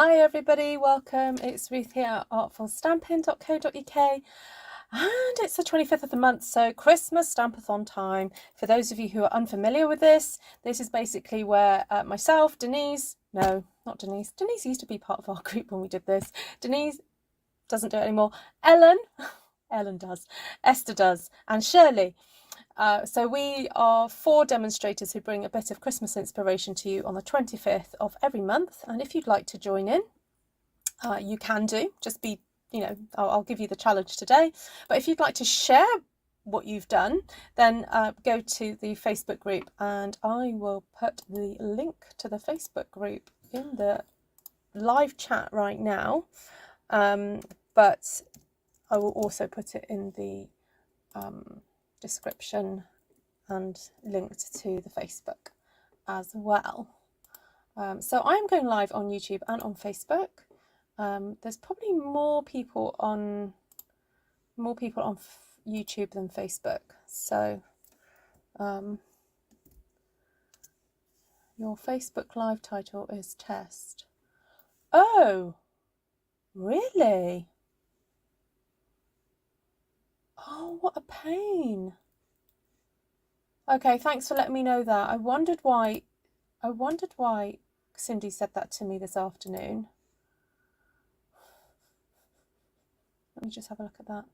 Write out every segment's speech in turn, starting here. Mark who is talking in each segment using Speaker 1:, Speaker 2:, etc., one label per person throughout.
Speaker 1: Hi everybody, welcome. It's Ruth here at artfulstampin.co.uk and it's the 25th of the month, so Christmas Stampathon time. For those of you who are unfamiliar with this is basically where myself, Denise, no, not Denise, Denise used to be part of our group when we did this. Denise doesn't do it anymore. Ellen does, Esther does, and Shirley. So we are 4 demonstrators who bring a bit of Christmas inspiration to you on the 25th of every month. And if you'd like to join in, you can do. Just be, I'll give you the challenge today. But if you'd like to share what you've done, then go to the Facebook group, and I will put the link to the Facebook group in the live chat right now. But I will also put it in the description and linked to the Facebook as well. So I'm going live on YouTube and on Facebook. There's probably more people on YouTube than Facebook. So your Facebook live title is test. Oh, really? Oh, what a pain. Okay, thanks for letting me know that. I wondered why Cindy said that to me this afternoon. Let me just have a look at that.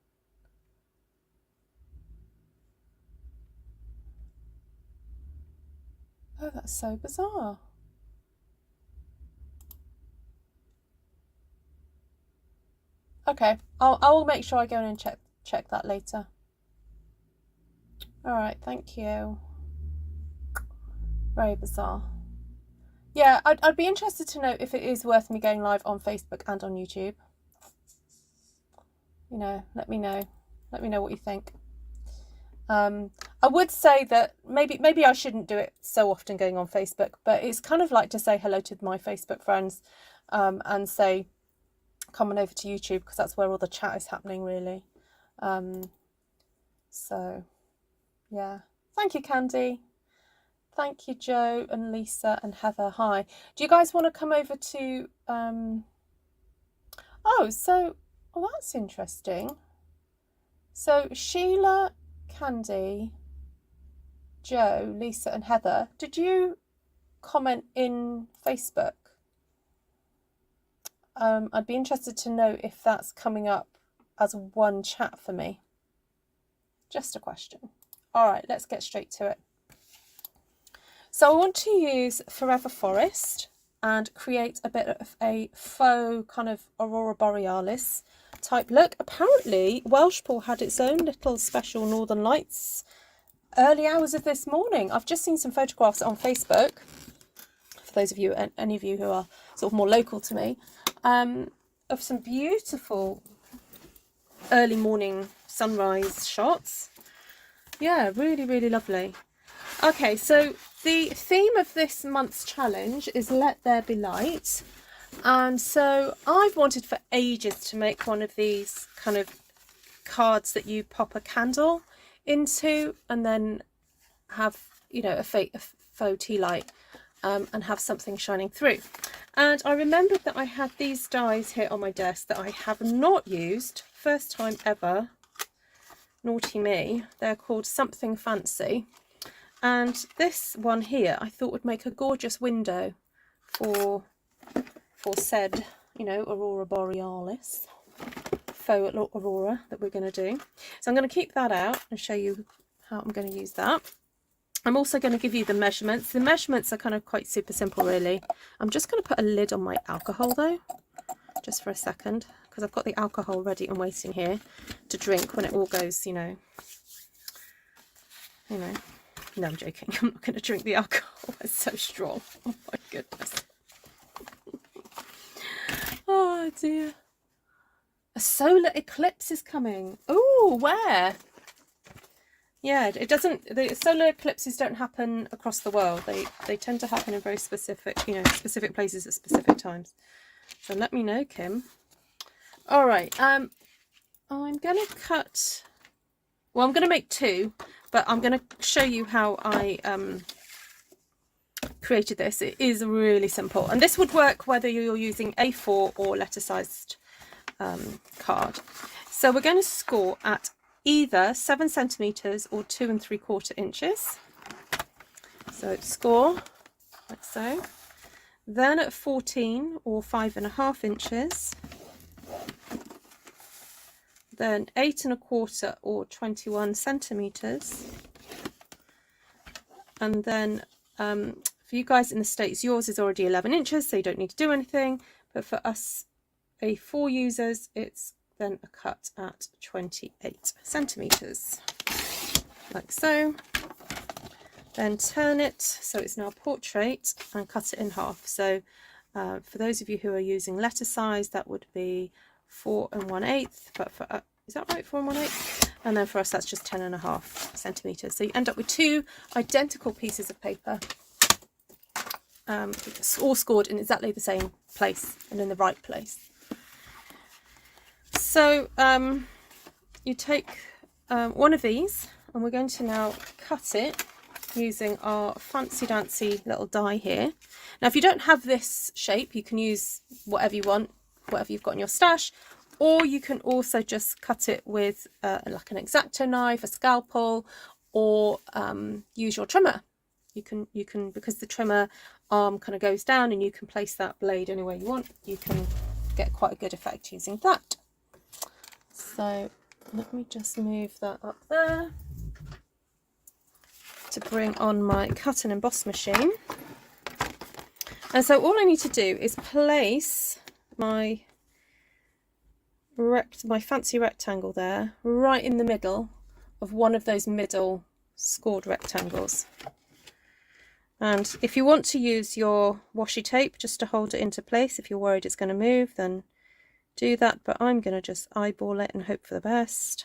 Speaker 1: Oh, that's so bizarre. Okay, I'll make sure I go in and check that later. All right, thank you. Very bizarre. Yeah, I'd be interested to know if it is worth me going live on Facebook and on YouTube. Let me know what you think. I would say that maybe I shouldn't do it so often going on Facebook, but it's kind of like to say hello to my Facebook friends and say come on over to YouTube, because that's where all the chat is happening really. So yeah, thank you, Candy. Thank you, Joe and Lisa and Heather. Hi. Do you guys want to come over to that's interesting. So Sheila, Candy, Joe, Lisa and Heather, did you comment in Facebook? I'd be interested to know if that's coming up as one chat for me. Just a question. All right, let's get straight to it. So I want to use Forever Forest and create a bit of a faux kind of Aurora Borealis type look. Apparently Welshpool had its own little special Northern Lights early hours of this morning. I've just seen some photographs on Facebook, for those of you, any of you who are sort of more local to me, of some beautiful early morning sunrise shots. Yeah, really, really lovely. Okay, so the theme of this month's challenge is Let There Be Light. And so I've wanted for ages to make one of these kind of cards that you pop a candle into and then have, a faux tea light and have something shining through. And I remembered that I had these dies here on my desk that I have not used. First time ever. Naughty me. They're called Something Fancy. And this one here I thought would make a gorgeous window for said, Aurora Borealis, faux Aurora that we're going to do. So I'm going to keep that out and show you how I'm going to use that. I'm also going to give you the measurements. The measurements are kind of quite super simple really. I'm just going to put a lid on my alcohol though, just for a second, because I've got the alcohol ready and waiting here to drink when it all goes, No, I'm joking. I'm not going to drink the alcohol. It's so strong. Oh my goodness. Oh dear. A solar eclipse is coming. Oh, where? Yeah, it doesn't. The solar eclipses don't happen across the world. They tend to happen in very specific, specific places at specific times. So let me know, Kim. All right. I'm going to cut. Well, I'm going to make 2. But I'm going to show you how I created this. It is really simple, and this would work whether you're using A4 or letter sized card. So we're going to score at either 7 centimeters or 2 3/4 inches. So score like so. Then at 14 or 5 1/2 inches. Then 8 1/4 or 21 centimeters. And then for you guys in the States, yours is already 11 inches, so you don't need to do anything. But for us A4 users, it's then a cut at 28 centimeters, like so. Then turn it so it's now portrait and cut it in half. So for those of you who are using letter size, that would be 4 1/8, but for is that right, 4 1/8? And then for us that's just 10 1/2 centimeters. So you end up with 2 identical pieces of paper, all scored in exactly the same place and in the right place. So you take one of these, and we're going to now cut it using our fancy dancy little die here. Now if you don't have this shape, you can use whatever you want, whatever you've got in your stash, or you can also just cut it with like an X-Acto knife, a scalpel, or use your trimmer. You can because the trimmer arm kind of goes down, and you can place that blade anywhere you want. You can get quite a good effect using that. So let me just move that up there to bring on my cut and emboss machine. And so all I need to do is place my fancy rectangle there right in the middle of one of those middle scored rectangles. And if you want to use your washi tape just to hold it into place, if you're worried it's going to move, then do that, but I'm going to just eyeball it and hope for the best.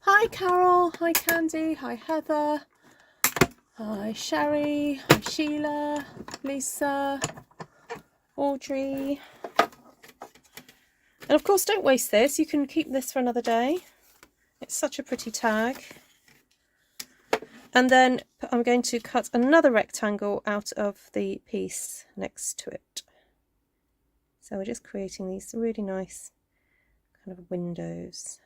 Speaker 1: Hi Carol, hi Candy, hi Heather, hi Sherry, hi Sheila, Lisa, Audrey. And of course don't waste this, you can keep this for another day. It's such a pretty tag. And then I'm going to cut another rectangle out of the piece next to it. So we're just creating these really nice kind of windows.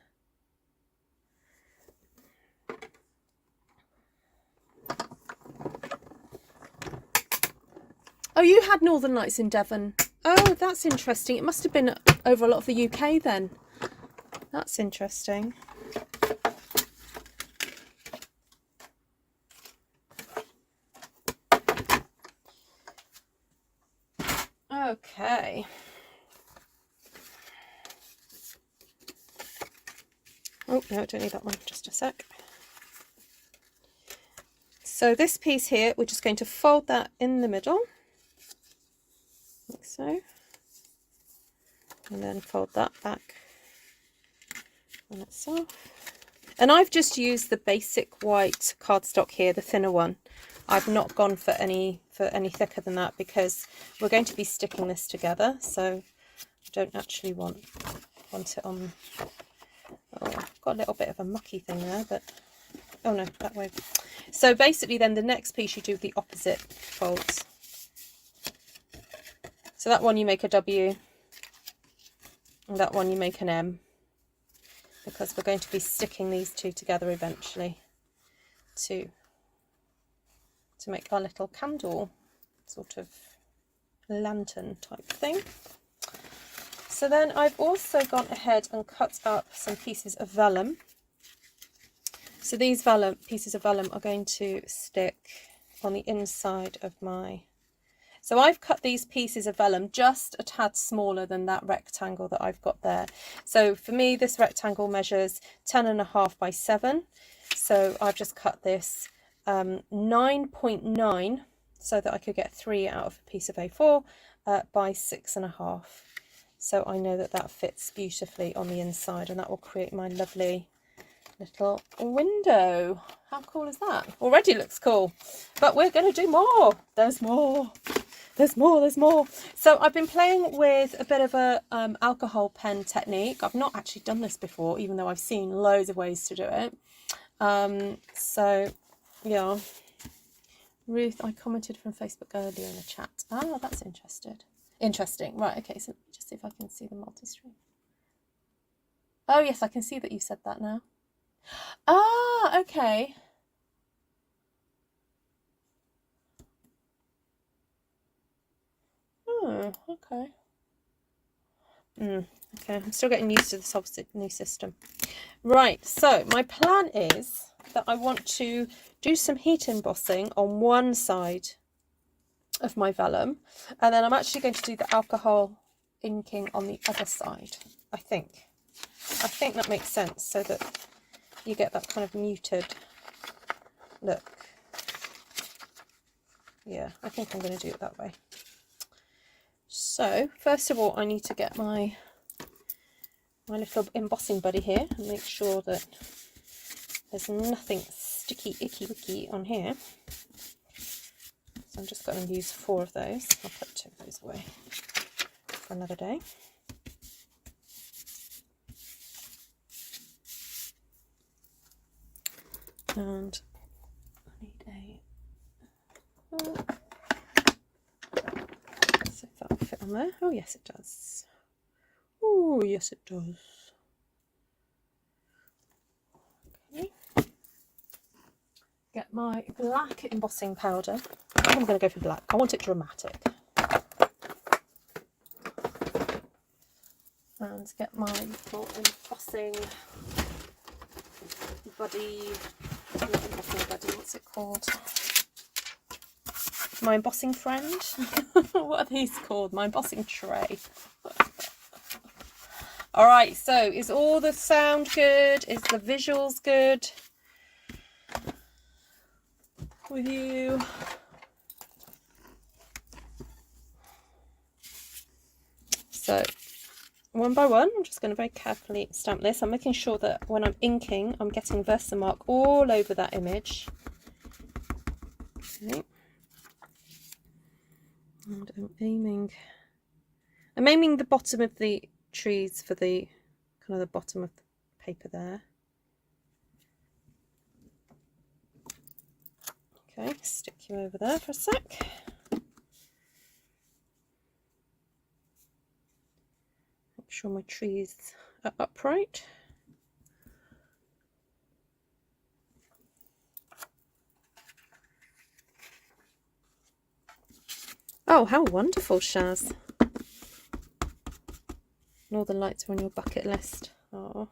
Speaker 1: Oh, you had Northern Lights in Devon. Oh, that's interesting. It must have been over a lot of the UK then. That's interesting. Okay. Oh, no, I don't need that one. Just a sec. So this piece here, we're just going to fold that in the middle, like so. And then fold that back on itself. And I've just used the basic white cardstock here, the thinner one. I've not gone for any thicker than that because we're going to be sticking this together, so I don't actually want it on. Oh, I've got a little bit of a mucky thing there, but oh no, that way. So basically then the next piece you do the opposite folds. So that one you make a W, and that one you make an M, because we're going to be sticking these two together eventually to make our little candle sort of lantern type thing. So then I've also gone ahead and cut up some pieces of vellum. So these pieces of vellum are going to stick on the inside of my... So I've cut these pieces of vellum just a tad smaller than that rectangle that I've got there. So for me, this rectangle measures 10.5 by 7. So I've just cut this 9.9 so that I could get 3 out of a piece of A4 by 6.5. So I know that that fits beautifully on the inside, and that will create my lovely little window. How cool is that? Already looks cool, but we're going to do more. There's more. there's more, there's more. So I've been playing with a bit of a alcohol pen technique. I've not actually done this before, even though I've seen loads of ways to do it. So yeah, Ruth, I commented from Facebook earlier in the chat. Ah, that's interesting. Right, okay, so let me just see if I can see the multi-stream. Oh yes, I can see that you said that now. Ah, okay. Oh, okay. Okay, I'm still getting used to this whole new system. Right, so my plan is that I want to do some heat embossing on one side of my vellum, and then I'm actually going to do the alcohol inking on the other side. I think that makes sense, so that you get that kind of muted look. Yeah, I think I'm going to do it that way. So first of all, I need to get my little embossing buddy here and make sure that there's nothing sticky, icky, wicky on here. So I'm just going to use 4 of those. I'll put 2 of those away for another day. And I need so if that'll fit on there. Oh yes, it does. Oh yes, it does. Okay. Get my black embossing powder. I'm going to go for black. I want it dramatic. And get my little embossing buddy. What's it called? My embossing friend. What are these called? My embossing tray. All right, so is all the sound good? Is the visuals good with you? So one by one, I'm just going to very carefully stamp this. I'm making sure that when I'm inking, I'm getting Versamark all over that image. Okay. And I'm aiming the bottom of the trees for the kind of the bottom of the paper there. Okay, stick you over there for a sec. Make sure my trees are upright. Oh, how wonderful, Shaz. Northern Lights are on your bucket list. Oh.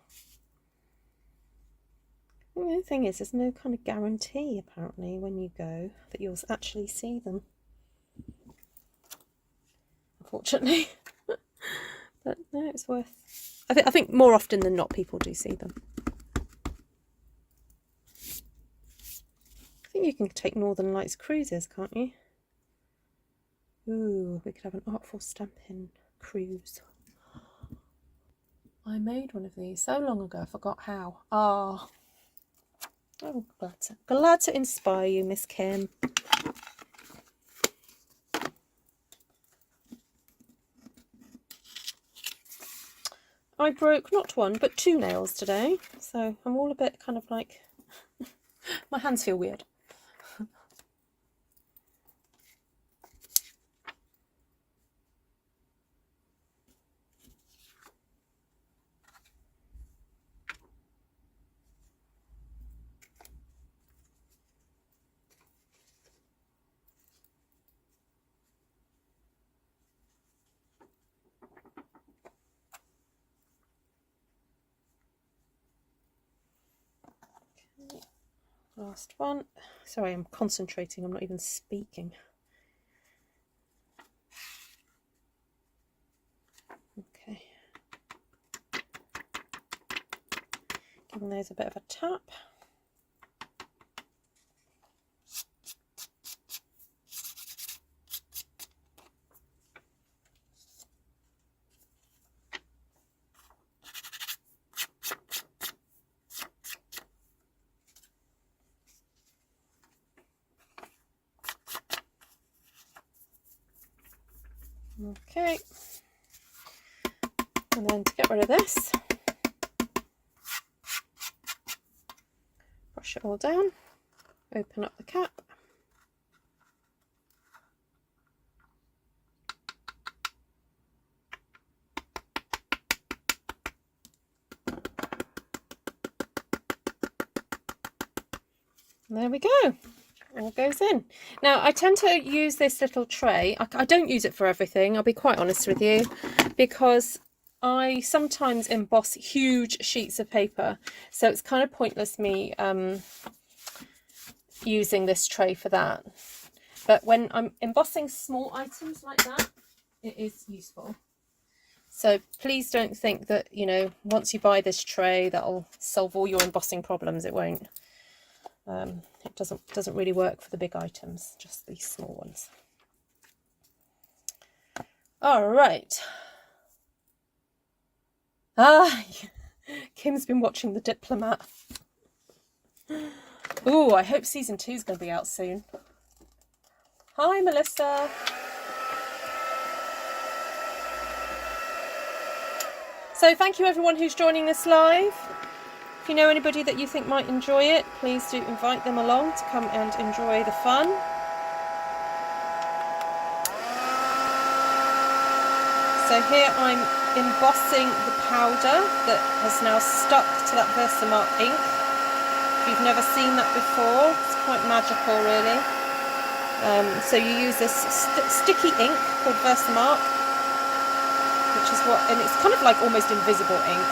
Speaker 1: The only thing is, there's no kind of guarantee, apparently, when you go, that you'll actually see them. Unfortunately. But no, it's worth... I think more often than not, people do see them. I think you can take Northern Lights cruises, can't you? Ooh, we could have an Artful Stampin cruise. I made one of these so long ago, I forgot how. Ah, oh, glad to inspire you, Miss Kim. I broke not 1 but 2 nails today, so I'm all a bit kind of like my hands feel weird. Last one. Sorry, I'm concentrating, I'm not even speaking. Okay. Giving those a bit of a tap. Okay, and then to get rid of this, brush it all down, open up the cap. And there we go. All goes in. Now I tend to use this little tray. I don't use it for everything, I'll be quite honest with you, because I sometimes emboss huge sheets of paper, so it's kind of pointless me using this tray for that. But when I'm embossing small items like that, it is useful. So please don't think that, you know, once you buy this tray that'll solve all your embossing problems. It won't. It doesn't really work for the big items, just these small ones. All right. Kim's been watching The Diplomat. Oh, I hope season 2 is going to be out soon. Hi, Melissa. So thank you everyone who's joining this live. If you know anybody that you think might enjoy it, please do invite them along to come and enjoy the fun. So here I'm embossing the powder that has now stuck to that Versamark ink. If you've never seen that before, it's quite magical really. So you use this sticky ink called Versamark, which is what, and it's kind of like almost invisible ink,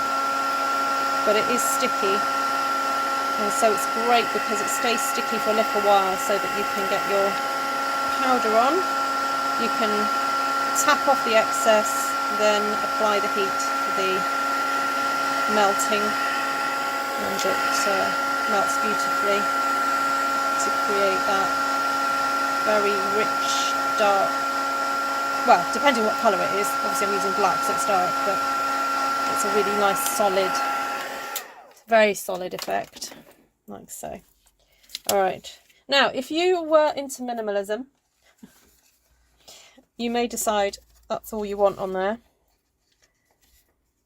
Speaker 1: but it is sticky, and so it's great because it stays sticky for a little while so that you can get your powder on. You can tap off the excess, then apply the heat for the melting, and it melts beautifully to create that very rich, dark, well, depending on what colour it is. Obviously I'm using black so it's dark, but it's a really nice solid, very solid effect, like so. Alright, now if you were into minimalism, you may decide that's all you want on there,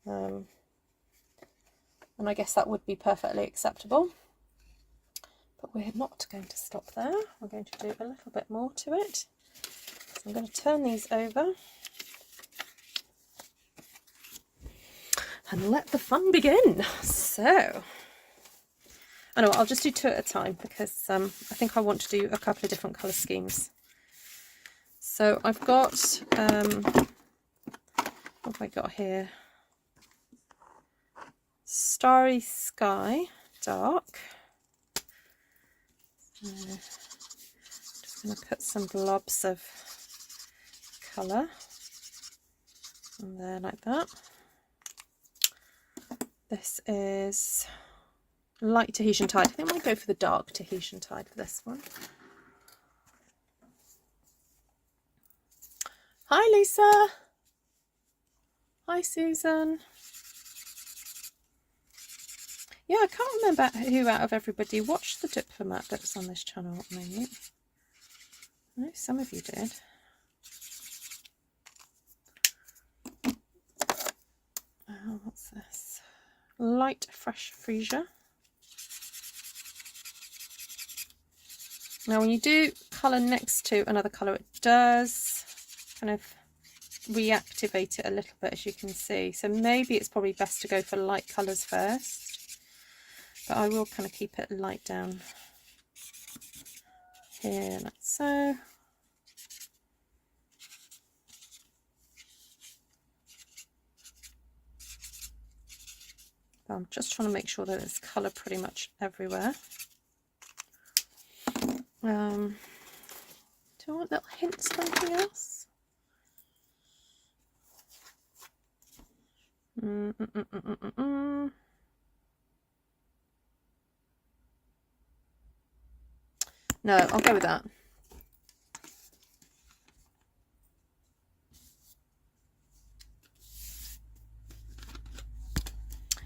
Speaker 1: and I guess that would be perfectly acceptable, but we're not going to stop there. We're going to do a little bit more to it. So I'm going to turn these over and let the fun begin. So I know I'll just do 2 at a time because I think I want to do a couple of different colour schemes. So I've got, what have I got here? Starry Sky, dark. Just going to put some blobs of colour in there like that. This is light Tahitian Tide. I think I might go for the dark Tahitian Tide for this one. Hi Lisa. Hi Susan. Yeah, I can't remember who out of everybody watched The Diplomat that's on this channel at the moment. I know some of you did. Oh, what's this? Light Fresh Freesia. Now when you do colour next to another colour, it does kind of reactivate it a little bit, as you can see. So maybe it's probably best to go for light colours first. But I will kind of keep it light down here, like so. But I'm just trying to make sure that there's colour pretty much everywhere. Do I want little hints of anything else? No, I'll go with that.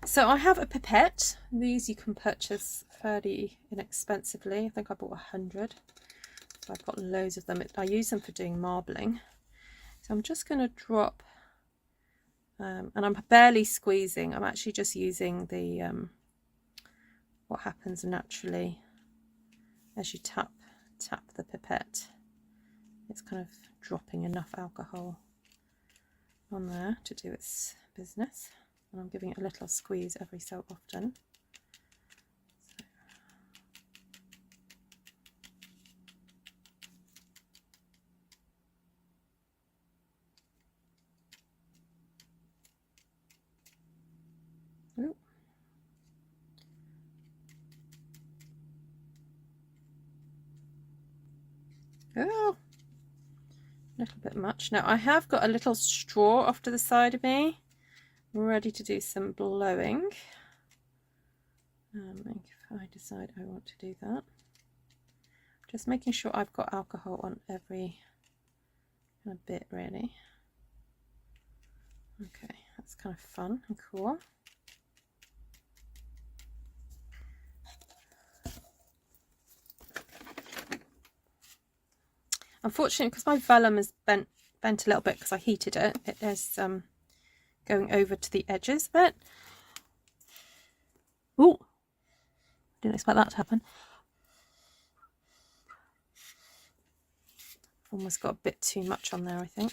Speaker 1: So I have a pipette. These you can purchase fairly inexpensively. I think I bought 100. I've got loads of them. I use them for doing marbling. So I'm just going to drop, and I'm barely squeezing. I'm actually just using the what happens naturally as you tap the pipette. It's kind of dropping enough alcohol on there to do its business, and I'm giving it a little squeeze every so often. Oh, a little bit much. Now I have got a little straw off to the side of me, ready to do some blowing. If I decide I want to do that, just making sure I've got alcohol on every kind of bit really. Okay, that's kind of fun and cool. Unfortunately, because my vellum is bent a little bit because I heated it, it is going over to the edges a bit. Oh, didn't expect that to happen. Almost got a bit too much on there, I think.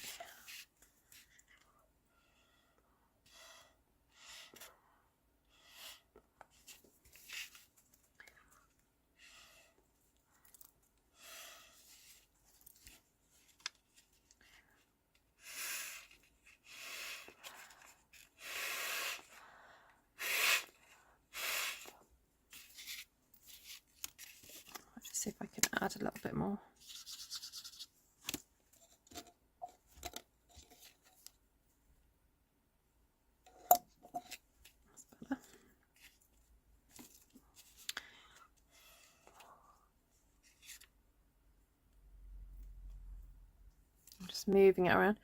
Speaker 1: Let's see if I can add a little bit more. Moving it around.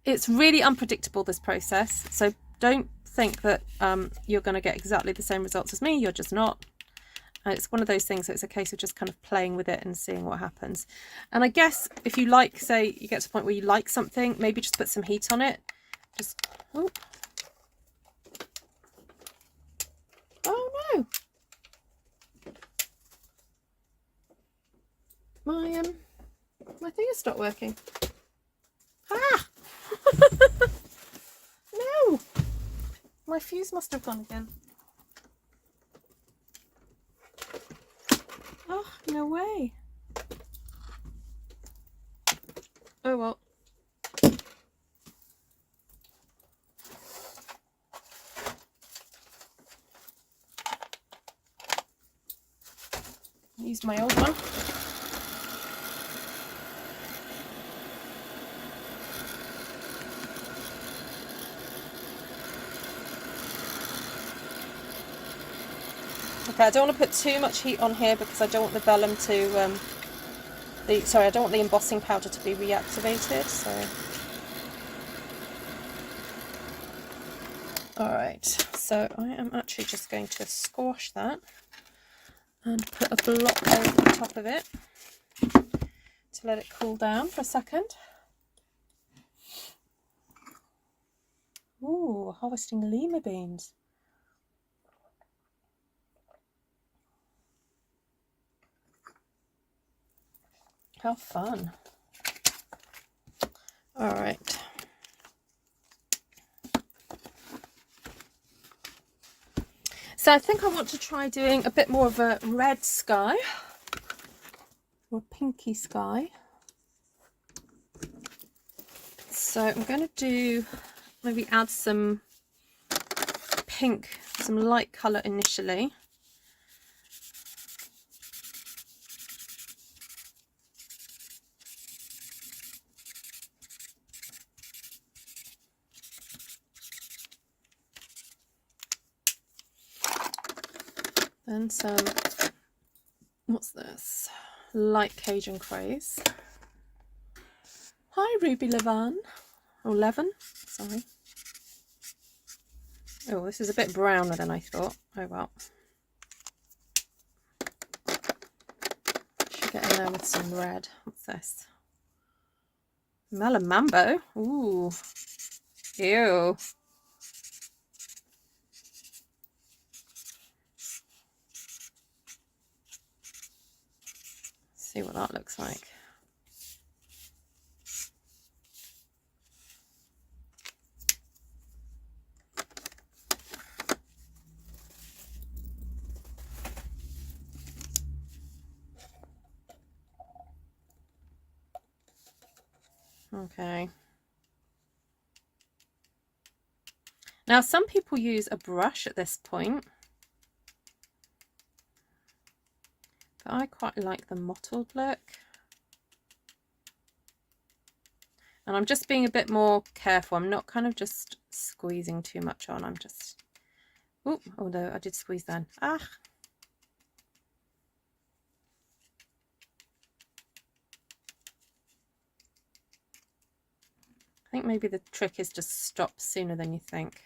Speaker 1: It's really unpredictable, this process, so don't think that you're going to get exactly the same results as me. You're just not. It's one of those things that it's a case of just kind of playing with it and seeing what happens. And I guess if you like, say you get to the point where you like something, maybe just put some heat on it. Just oh no, my thing has stopped working. Ah! No! My fuse must have gone again. Oh, no way. Oh well. Use my old one. Okay, I don't want to put too much heat on here because I don't want the vellum to, I don't want the embossing powder to be reactivated, so. Alright, so I am actually just going to squash that and put a block over the top of it to let it cool down for a second. Ooh, harvesting lima beans. How fun. All right. So I think I want to try doing a bit more of a red sky or pinky sky. So I'm going to do, maybe add some pink, some light colour initially. Then some, what's this? Light Cajun Craze. Hi Ruby Levan, or Levin, sorry. Oh, this is a bit browner than I thought. Oh well. Should get in there with some red. What's this? Melon Mambo. Ooh. Ew. See what that looks like. Okay. Now some people use a brush at this point, but I quite like the mottled look. And I'm just being a bit more careful. I'm not kind of just squeezing too much on. I'm just, oh, although I did squeeze then. Ah. I think maybe the trick is just stop sooner than you think.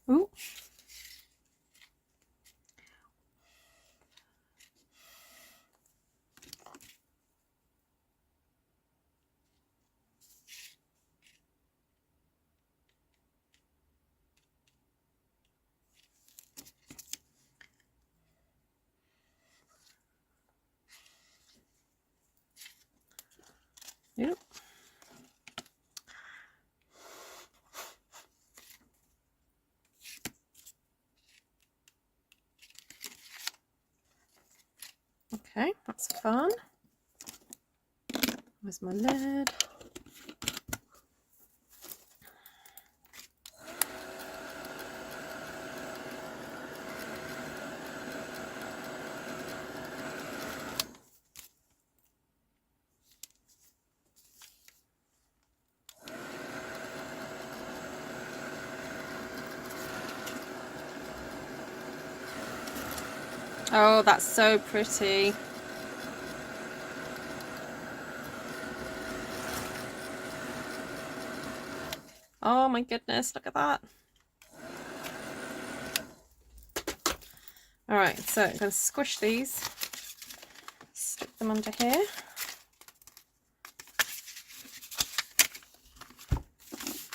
Speaker 1: Ooh. Yep. Okay, that's fun. Where's my lid? Oh, that's so pretty. Oh my goodness, look at that. All right, so I'm going to squish these, stick them under here.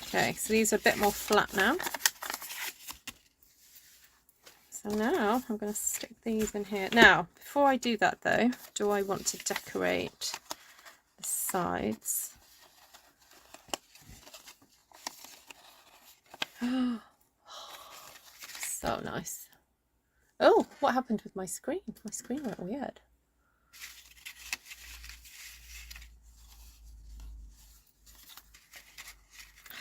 Speaker 1: Okay, so these are a bit more flat now. So now I'm going to stick these in here. Now, before I do that though, do I want to decorate the sides? So nice. Oh, what happened with my screen? My screen went weird.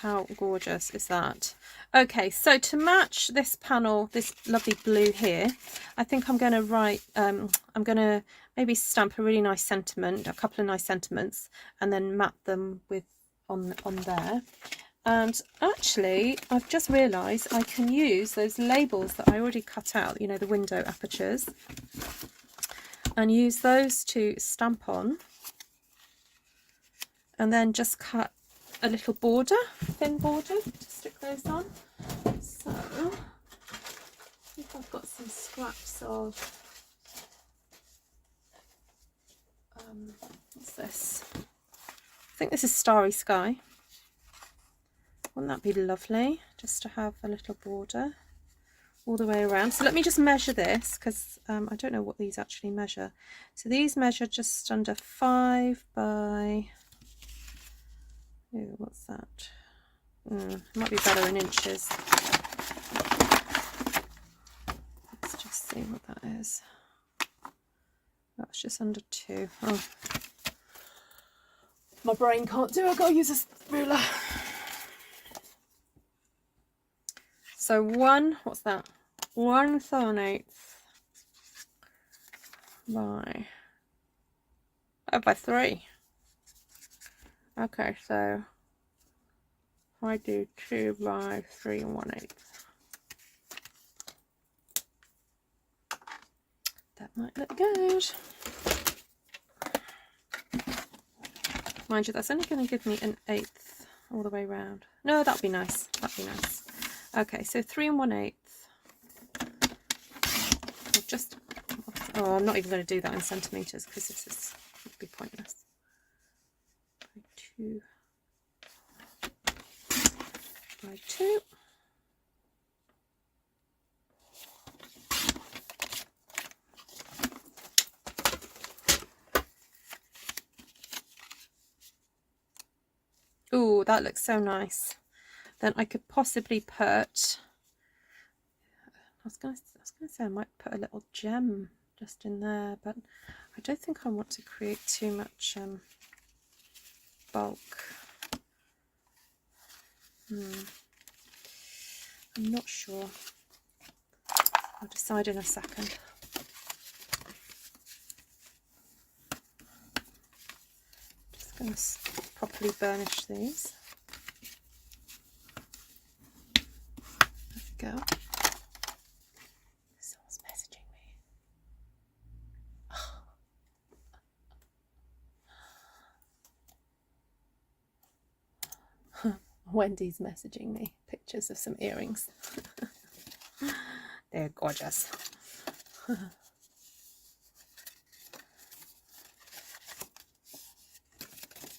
Speaker 1: How gorgeous is that? Okay, so to match this panel, this lovely blue here, I think I'm going to write, I'm going to maybe stamp a really nice sentiment, a couple of nice sentiments, and then map them with on there. And actually, I've just realised I can use those labels that I already cut out, you know, the window apertures, and use those to stamp on, and then just cut a little border, thin border, to stick those on. So I think I've got some scraps of what's this? I think this is Starry Sky. Wouldn't that be lovely just to have a little border all the way around? So let me just measure this, because I don't know what these actually measure. So these measure just under 5 by, ooh, what's that? Might be better in inches. Let's just see what that is. That's just under 2. Oh, my brain can't do it. I've got to use a ruler. So what's that? 1/7/8 by 3. Okay, so I do 2 by 3 1/8. That might look good. Mind you, that's only going to give me an 1/8 all the way around. No, that'd be nice. That'd be nice. Okay, so 3 1/8. Just, oh, I'm not even going to do that in centimetres because this would be pointless. 2 by 2. Oh, that looks so nice. Then I could possibly put, I was going to say I might put a little gem just in there, but I don't think I want to create too much bulk. I'm not sure. I'll decide in a second. Just going to properly burnish these. There we go. Someone's messaging me. Wendy's messaging me pictures of some earrings. They're gorgeous.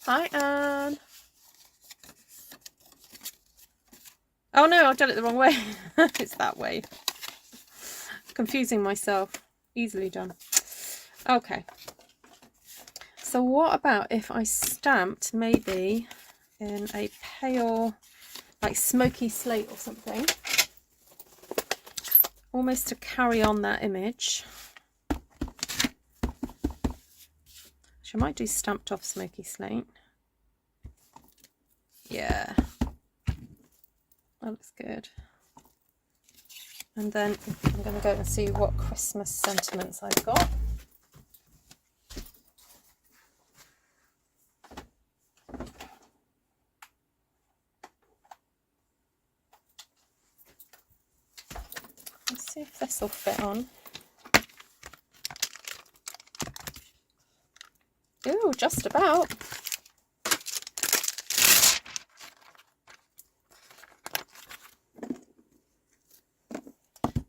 Speaker 1: Hi, Anne. Oh no, I've done it the wrong way. It's that way. Confusing myself. Easily done. Okay. So what about if I stamped maybe in a pale, like smoky slate or something, almost to carry on that image. Which I might do stamped off smoky slate. Yeah, that looks good. And then I'm going to go and see what Christmas sentiments I've got. Let's see if this will fit on. Ooh, just about.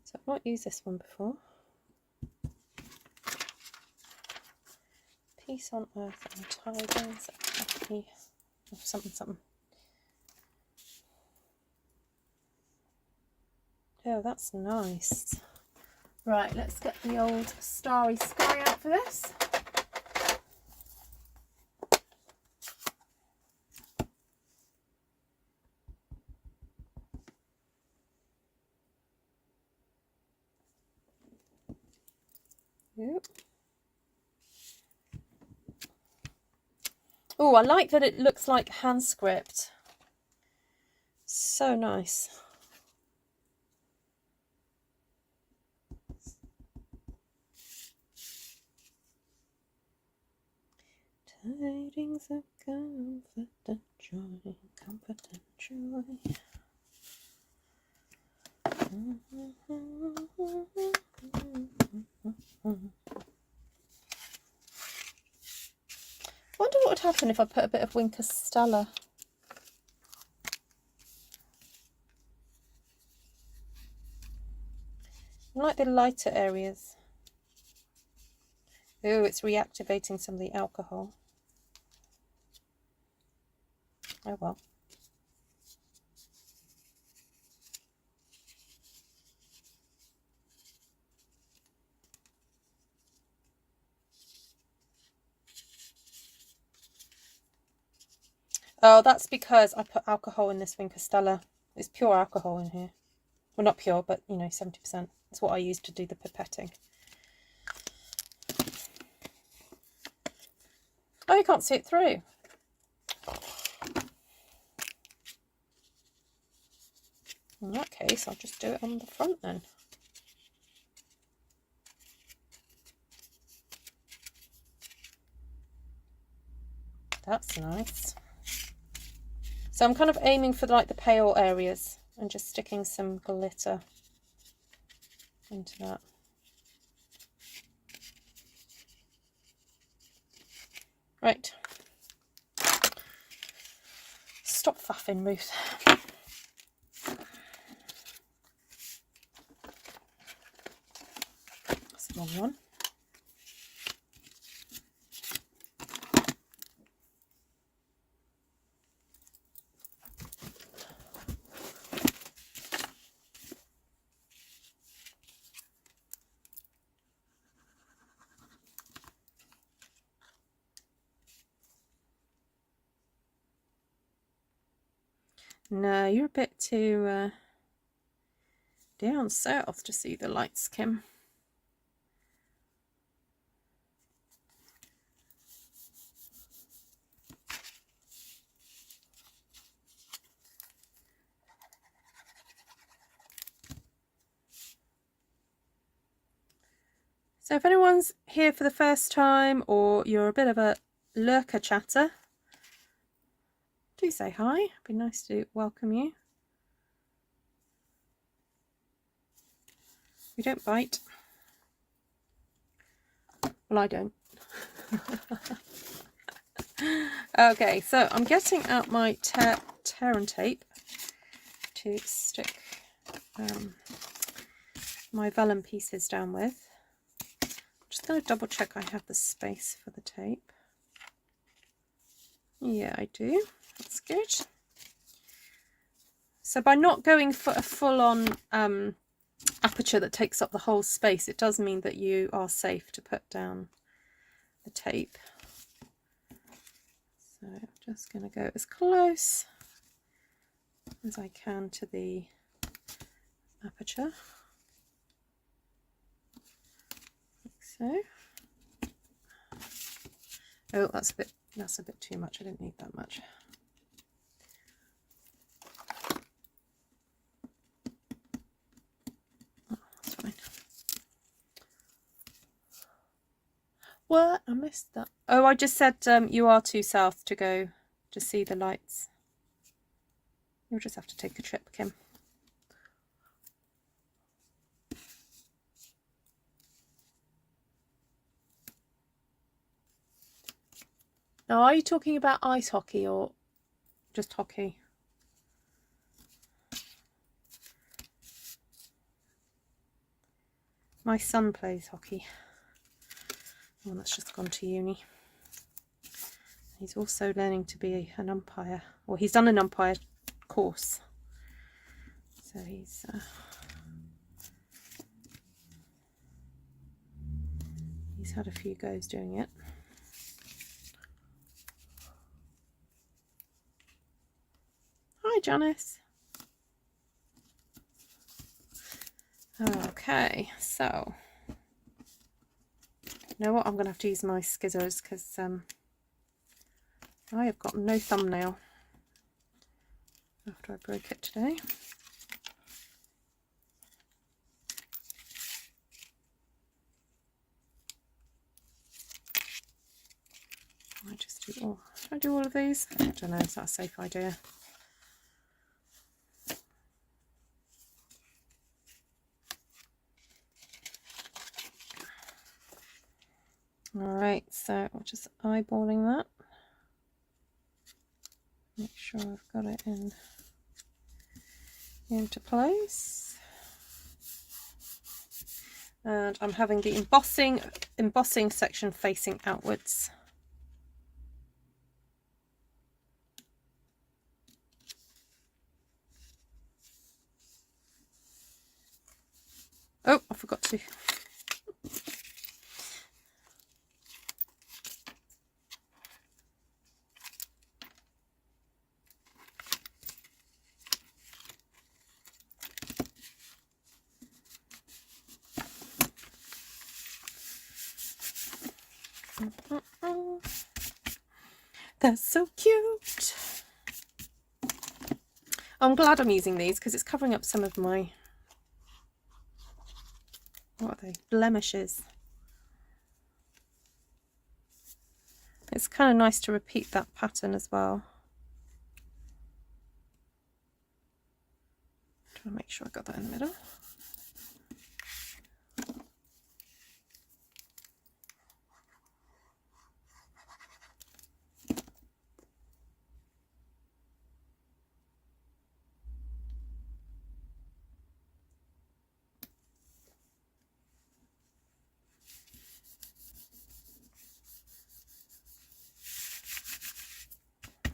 Speaker 1: So I've not used this one before. Peace on earth and tidings of happy, or something. Oh, that's nice. Right, let's get the old Starry Sky out for this. Yep. Oh, I like that it looks like hand script. So nice. Tidings of comfort and joy, comfort and joy. Wonder what would happen if I put a bit of Winker Stella. I like the lighter areas. Ooh, it's reactivating some of the alcohol. Oh well. Oh, that's because I put alcohol in this Winker Stella. It's pure alcohol in here. Well, not pure, but, you know, 70%. That's what I use to do the pipetting. Oh, you can't see it through. In that case, I'll just do it on the front then. That's nice. So I'm kind of aiming for like the pale areas and just sticking some glitter into that. Right. stop faffing, Ruth. That's the wrong one. No, you're a bit too down south to see the lights, Kim. So if anyone's here for the first time, or you're a bit of a lurker chatter, do say hi. It'd be nice to welcome you. We don't bite. Well, I don't. Okay, so I'm getting out my tear and tape to stick my vellum pieces down with. Just going to double check I have the space for the tape. Yeah, I do. That's good. So by not going for a full-on aperture that takes up the whole space, it does mean that you are safe to put down the tape. So I'm just going to go as close as I can to the aperture, like so. Oh, that's a bit too much. I didn't need that much. Oh, that's fine. What? I missed that. Oh, I just said you are too south to go to see the lights. You'll just have to take a trip, Kim. Now, are you talking about ice hockey or just hockey? My son plays hockey. The one that's just gone to uni. He's also learning to be an umpire. Well, he's done an umpire course. So he's had a few goes doing it. Hi, Janice. Okay, so you know what? I'm going to have to use my scissors because I have got no thumbnail after I broke it today. I just do all. Should I do all of these? I don't know. Is that a safe idea? Alright, so I'm just eyeballing that. Make sure I've got it into place. And I'm having the embossing section facing outwards. Oh, I forgot to. That's so cute. I'm glad I'm using these because it's covering up some of my, what are they, blemishes. It's kind of nice to repeat that pattern as well. Trying to make sure I got that in the middle.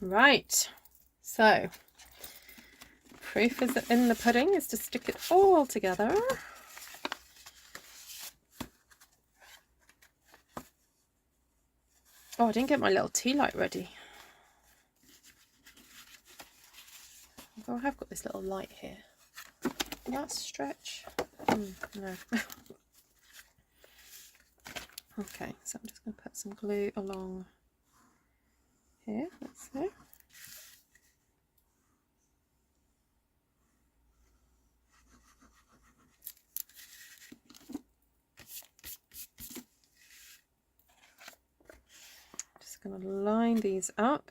Speaker 1: Right, so proof is in the pudding is to stick it all together. Oh, I didn't get my little tea light ready. Oh, I have got this little light here. Will that stretch? No. Okay, so I'm just going to put some glue along here. Let's see. Just going to line these up.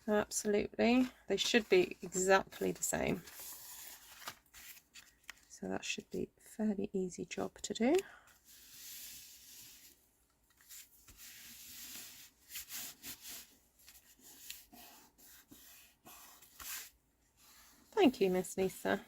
Speaker 1: Absolutely, they should be exactly the same. So that should be a fairly easy job to do. Thank you, Miss Lisa.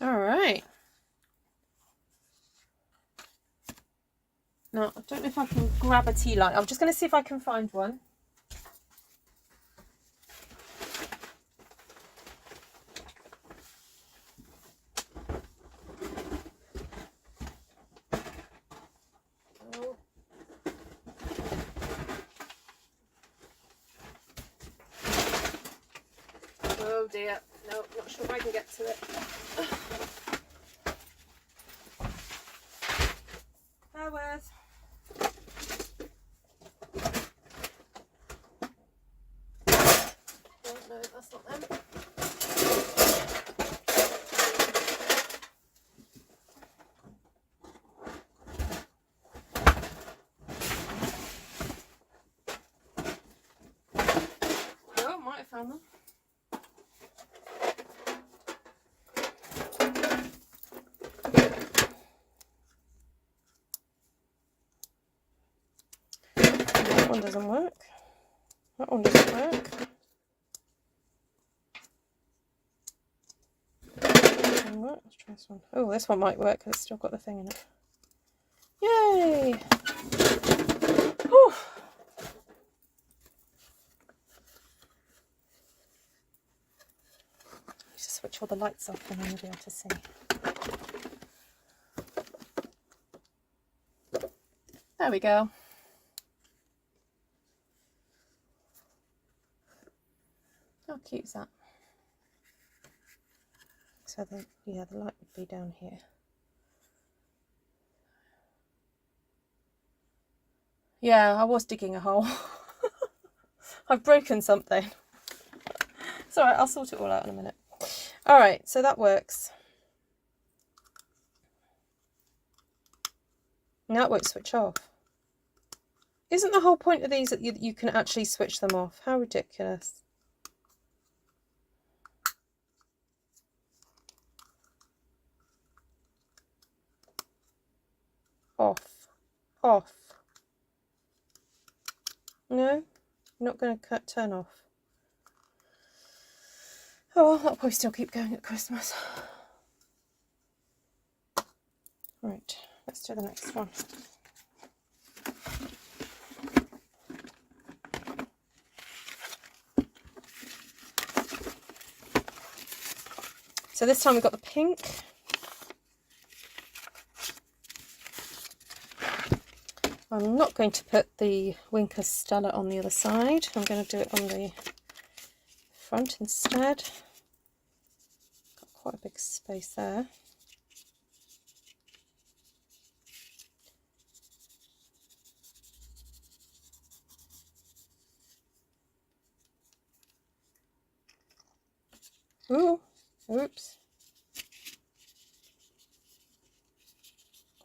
Speaker 1: All right. Now, I don't know if I can grab a tea light. I'm just going to see if I can find one. Oh dear. No, not sure if I can get to it. Bear with. Oh, no, that's not them. Oh, I might have found them. That one doesn't work. That one doesn't work. Let's try this one. Oh, this one might work because it's still got the thing in it. Yay! Whew. Just switch all the lights off and then you'll be able to see. There we go. How cute is that? So the light would be down here. Yeah, I was digging a hole. I've broken something. It's alright, I'll sort it all out in a minute. Alright, so that works. Now it won't switch off. Isn't the whole point of these that you can actually switch them off? How ridiculous. Off. Off. No, not going to turn off. Oh well, that'll probably still keep going at Christmas. Right, let's do the next one. So this time we've got the pink. I'm not going to put the Winker Stella on the other side. I'm going to do it on the front instead. Got quite a big space there. Ooh, oops.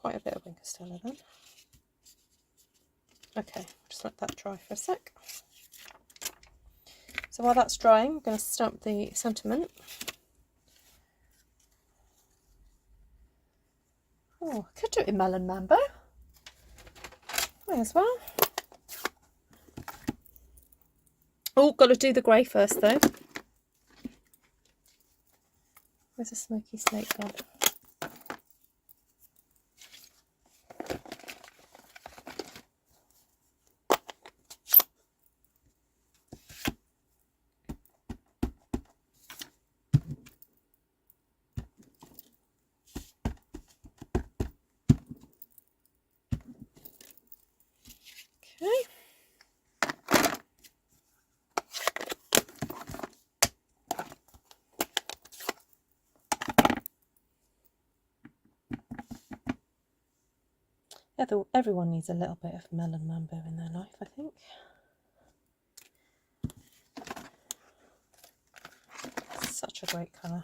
Speaker 1: Quite a bit of Winker Stella then. Okay, just let that dry for a sec. So while that's drying, I'm going to stamp the sentiment. Oh, I could do it in Melon Mambo. May as well. Oh, got to do the grey first though. Where's the smoky slate gone? Okay. Everyone needs a little bit of Melon Mambo in their life, I think. Such a great colour.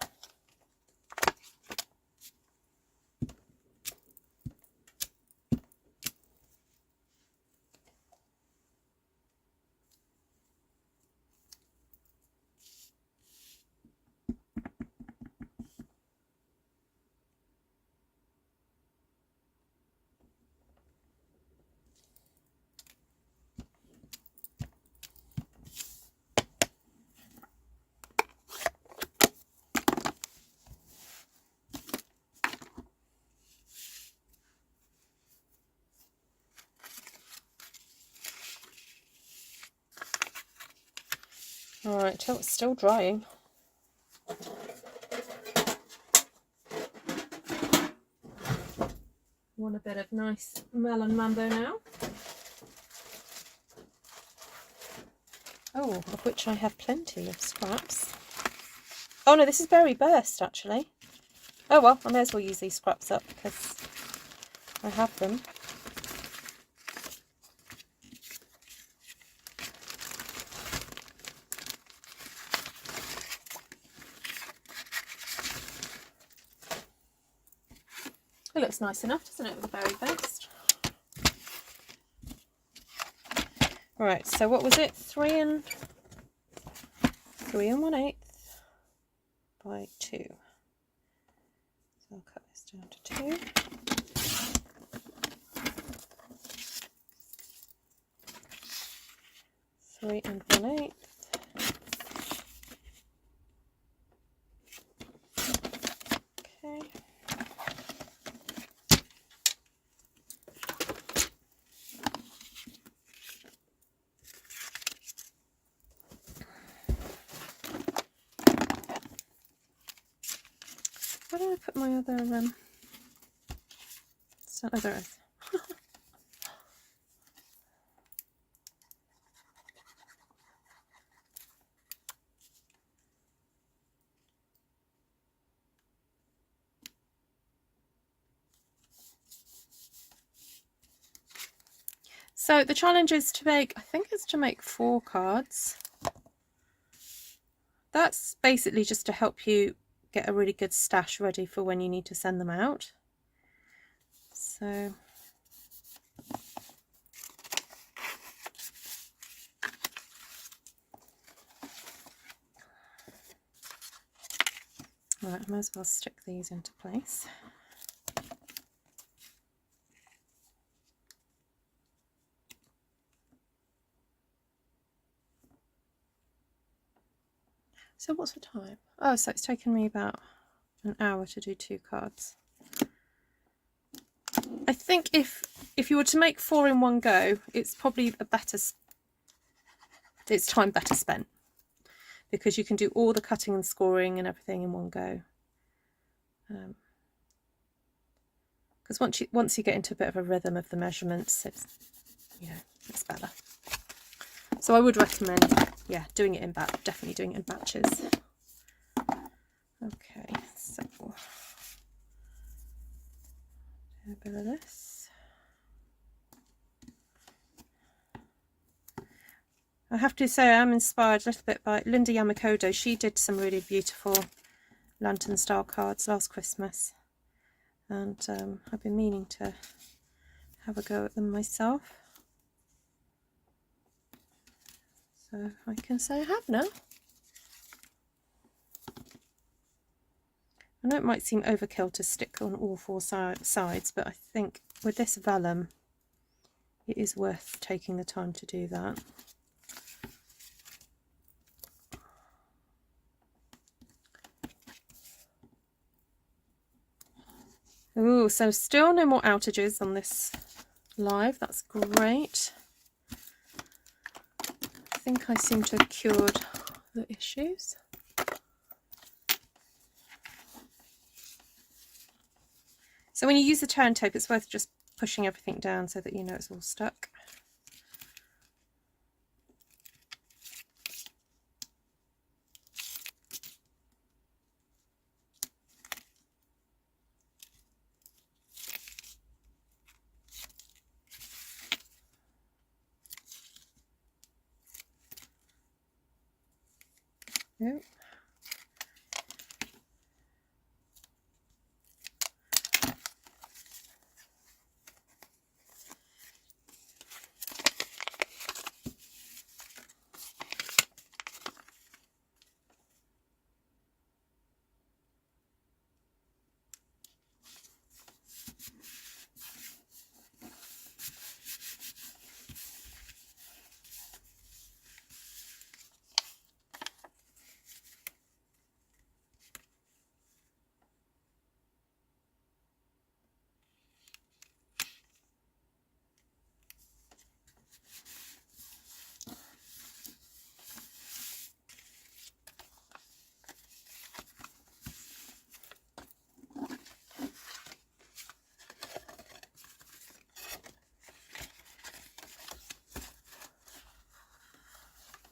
Speaker 1: Alright, till it's still drying. Want a bit of nice Melon Mambo now. Oh, of which I have plenty of scraps. Oh no, this is Berry Burst actually. Oh well, I may as well use these scraps up because I have them. It looks nice enough, doesn't it, with the Berry Burst? Right, so what was it? 3 1/8 by 2. So I'll cut this down to 2. Three and 1/8. Okay. Where did I put my other oh, there it is. So the challenge is to make, I think it's to make 4 cards. That's basically just to help you get a really good stash ready for when you need to send them out. So right, I might as well stick these into place. So what's the time? Oh, so it's taken me about an hour to do 2 cards. I think if you were to make 4 in one go, it's probably it's time better spent, because you can do all the cutting and scoring and everything in one go. Because once you get into a bit of a rhythm of the measurements, it's better. So I would recommend, yeah, doing it in definitely doing it in batches. Okay, so do a bit of this. I have to say I'm inspired a little bit by Linda Yamakoto. She did some really beautiful lantern style cards last Christmas, and I've been meaning to have a go at them myself. So I can say I have now. I know it might seem overkill to stick on all four sides, but I think with this vellum, it is worth taking the time to do that. Ooh, so still no more outages on this live. That's great. I think I seem to have cured the issues. So when you use the turn tape, it's worth just pushing everything down so that you know it's all stuck. Yep.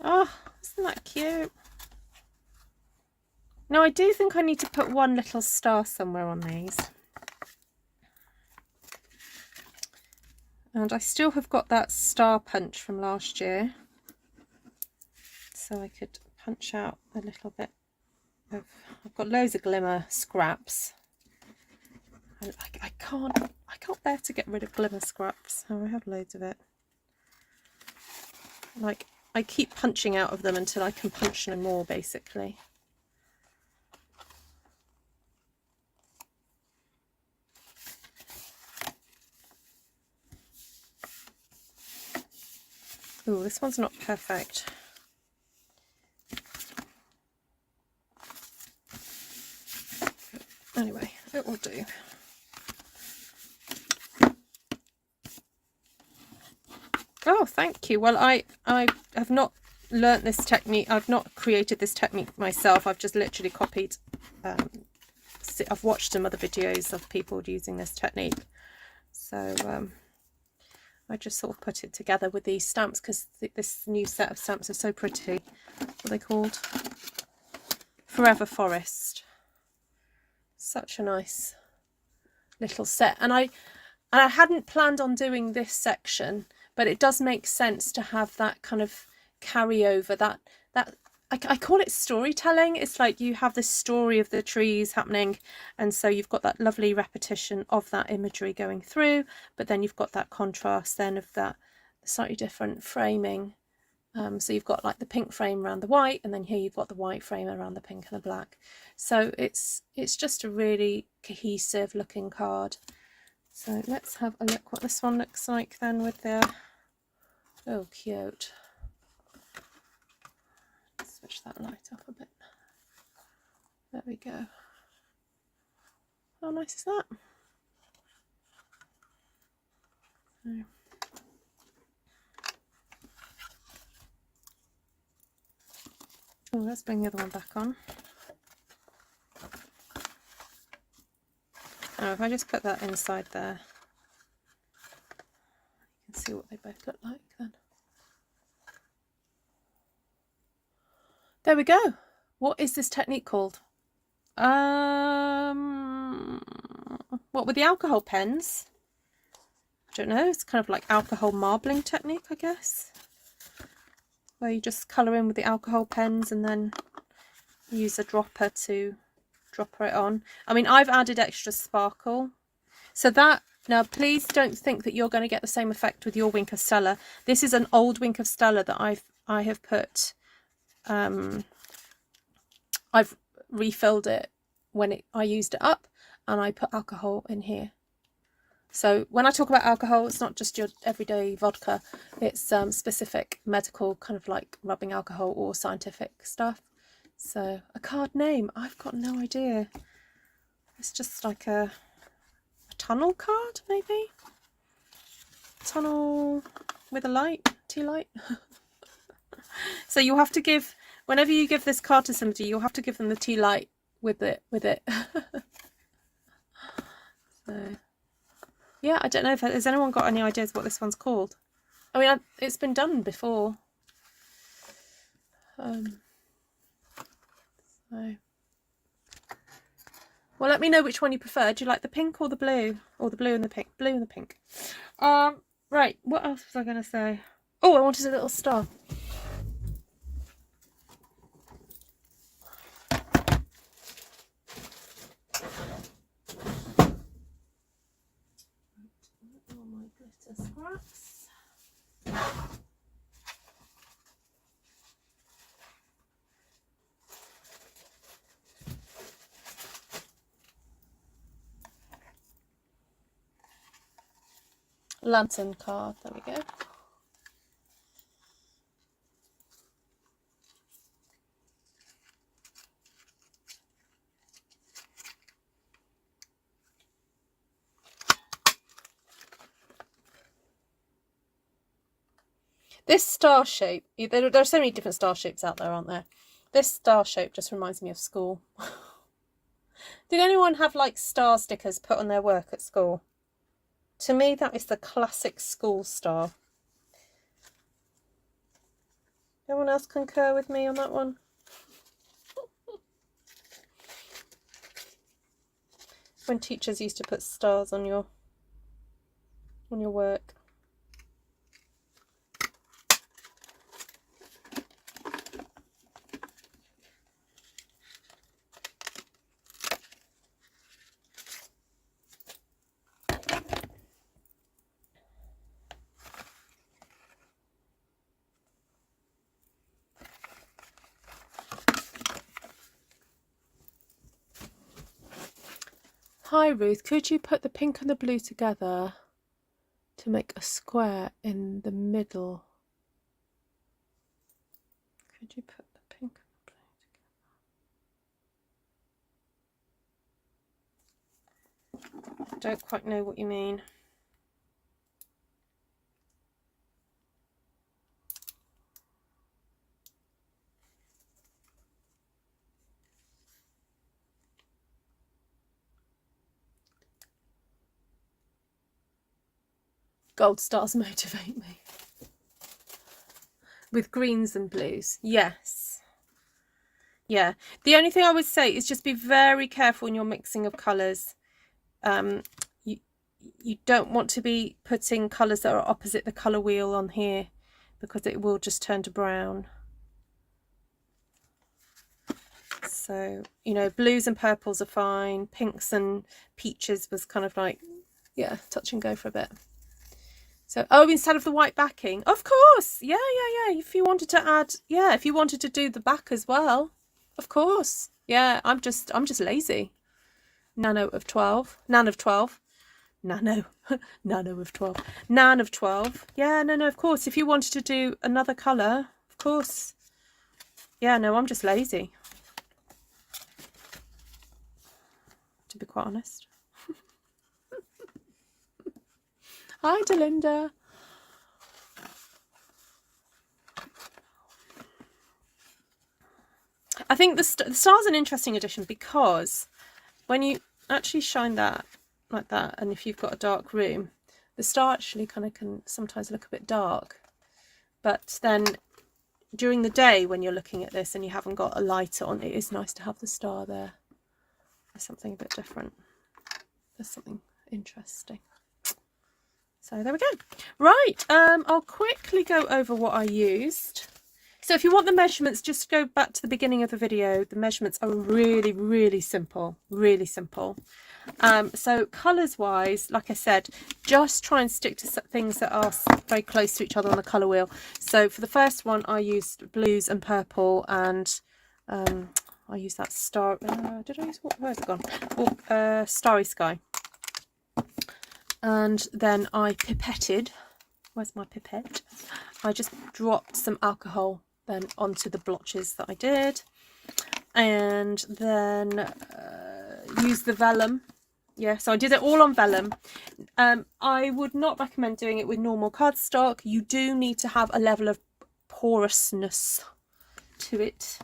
Speaker 1: Oh, isn't that cute? Now I do think I need to put one little star somewhere on these. And I still have got that star punch from last year. So I could punch out a little bit of, I've got loads of glimmer scraps. And I can't bear to get rid of glimmer scraps. So I have loads of it. Like, I keep punching out of them until I can punch no more, basically. Ooh, this one's not perfect. Anyway, it will do. Oh, thank you. Well, I have not learnt this technique. I've not created this technique myself. I've just literally copied. I've watched some other videos of people using this technique. So I just sort of put it together with these stamps because this new set of stamps are so pretty. What are they called? Forever Forest. Such a nice little set. And I hadn't planned on doing this section, but it does make sense to have that kind of carryover, that I call it storytelling. It's like you have this story of the trees happening, and so you've got that lovely repetition of that imagery going through, but then you've got that contrast then of that slightly different framing. So you've got like the pink frame around the white, and then here you've got the white frame around the pink and the black. So it's just a really cohesive looking card. So let's have a look what this one looks like then with the, oh cute. Switch that light off a bit. There we go. How nice is that? Oh, let's bring the other one back on. Oh, if I just put that inside there, you can see what they both look like then. There we go. What is this technique called? What with the alcohol pens? I don't know. It's kind of like alcohol marbling technique, I guess, where you just colour in with the alcohol pens and then use a dropper to dropper it on. I mean, I've added extra sparkle. So that, now please don't think that you're going to get the same effect with your Wink of Stella. This is an old Wink of Stella that I have put, I've refilled it when I used it up, and I put alcohol in here. So when I talk about alcohol, it's not just your everyday vodka, it's specific medical, kind of like rubbing alcohol or scientific stuff. So a card name, I've got no idea. It's just like a tunnel card, maybe? Tunnel with a light, tea light. So you'll have to give, whenever you give this card to somebody, you'll have to give them the tea light with it. So yeah, I don't know if has anyone got any ideas what this one's called. I mean, it's been done before. So, well, let me know which one you prefer. Do you like the pink or the blue? Or the blue and the pink? Blue and the pink. Right, what else was I going to say? Oh, I wanted a little star. All my glitter scraps. Lantern card, there we go. This star shape, there are so many different star shapes out there, aren't there? This star shape just reminds me of school. Did anyone have like star stickers put on their work at school? To me, that is the classic school star. Anyone else concur with me on that one? When teachers used to put stars on your work. Hi Ruth, could you put the pink and the blue together to make a square in the middle? Could you put the pink and the blue together? I don't quite know what you mean. Gold stars motivate me. With greens and blues, yes. Yeah, the only thing I would say is just be very careful in your mixing of colours. You don't want to be putting colours that are opposite the colour wheel on here, because it will just turn to brown. So, you know, blues and purples are fine. Pinks and peaches was kind of like, yeah, touch and go for a bit. So, oh, instead of the white backing, of course. Yeah. If you wanted to add, yeah, if you wanted to do the back as well, of course. Yeah, I'm just lazy. Nano of 12. Nan of 12. Nano. Nano of 12. Nan of 12. Yeah, no, of course. If you wanted to do another colour, of course. Yeah, no, I'm just lazy. To be quite honest. Hi, Delinda. I think the star's an interesting addition, because when you actually shine that like that, and if you've got a dark room, the star actually kind of can sometimes look a bit dark. But then during the day when you're looking at this and you haven't got a light on, it is nice to have the star there. There's something a bit different. There's something interesting. So there we go. Right, I'll quickly go over what I used. So if you want the measurements, just go back to the beginning of the video. The measurements are really, really simple, really simple. So colours wise, like I said, just try and stick to things that are very close to each other on the colour wheel. So for the first one, I used blues and purple, and I used that star. Did I use what? Where's it gone? Oh, Starry Sky. And then I pipetted. Where's my pipette? I just dropped some alcohol then onto the blotches that I did, and then used the vellum. Yeah, so I did it all on vellum. I would not recommend doing it with normal cardstock. You do need to have a level of porousness to it.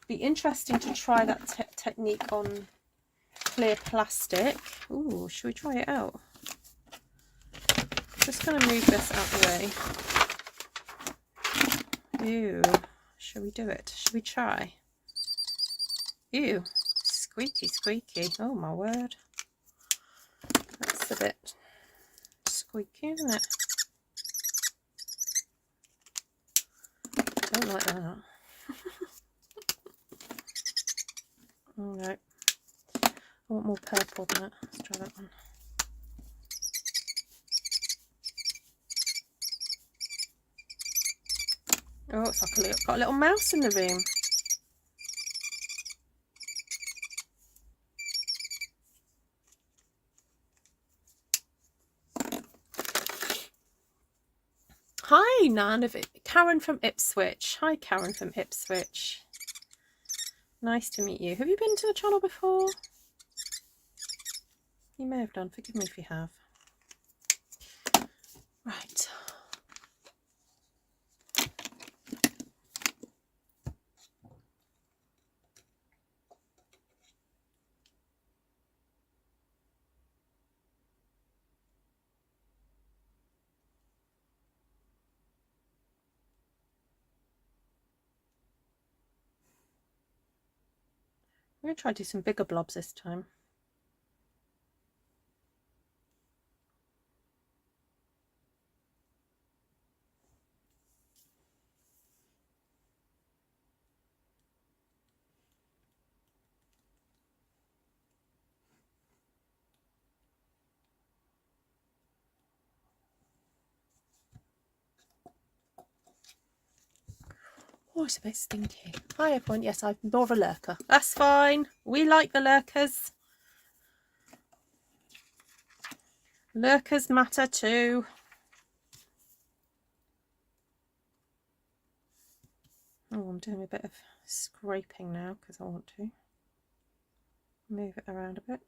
Speaker 1: Be interesting to try that technique on clear plastic. Ooh, should we try it out? Just going to move this out of the way. Ew, shall we do it? Should we try? Ew, squeaky, squeaky. Oh my word. That's a bit squeaky, isn't it? Don't like that. Alright. I want more purple than that. Let's try that one. Oh, it's like got a little mouse in the room. Hi, Nan of Karen from Ipswich. Hi, Karen from Ipswich. Nice to meet you. Have you been to the channel before? You may have done. Forgive me if you have. Right. I'm going to try to do some bigger blobs this time. Oh, it's a bit stinky. Hi everyone. Yes, I'm more of a lurker. That's fine. We like the lurkers. Lurkers matter too. Oh, I'm doing a bit of scraping now because I want to move it around a bit.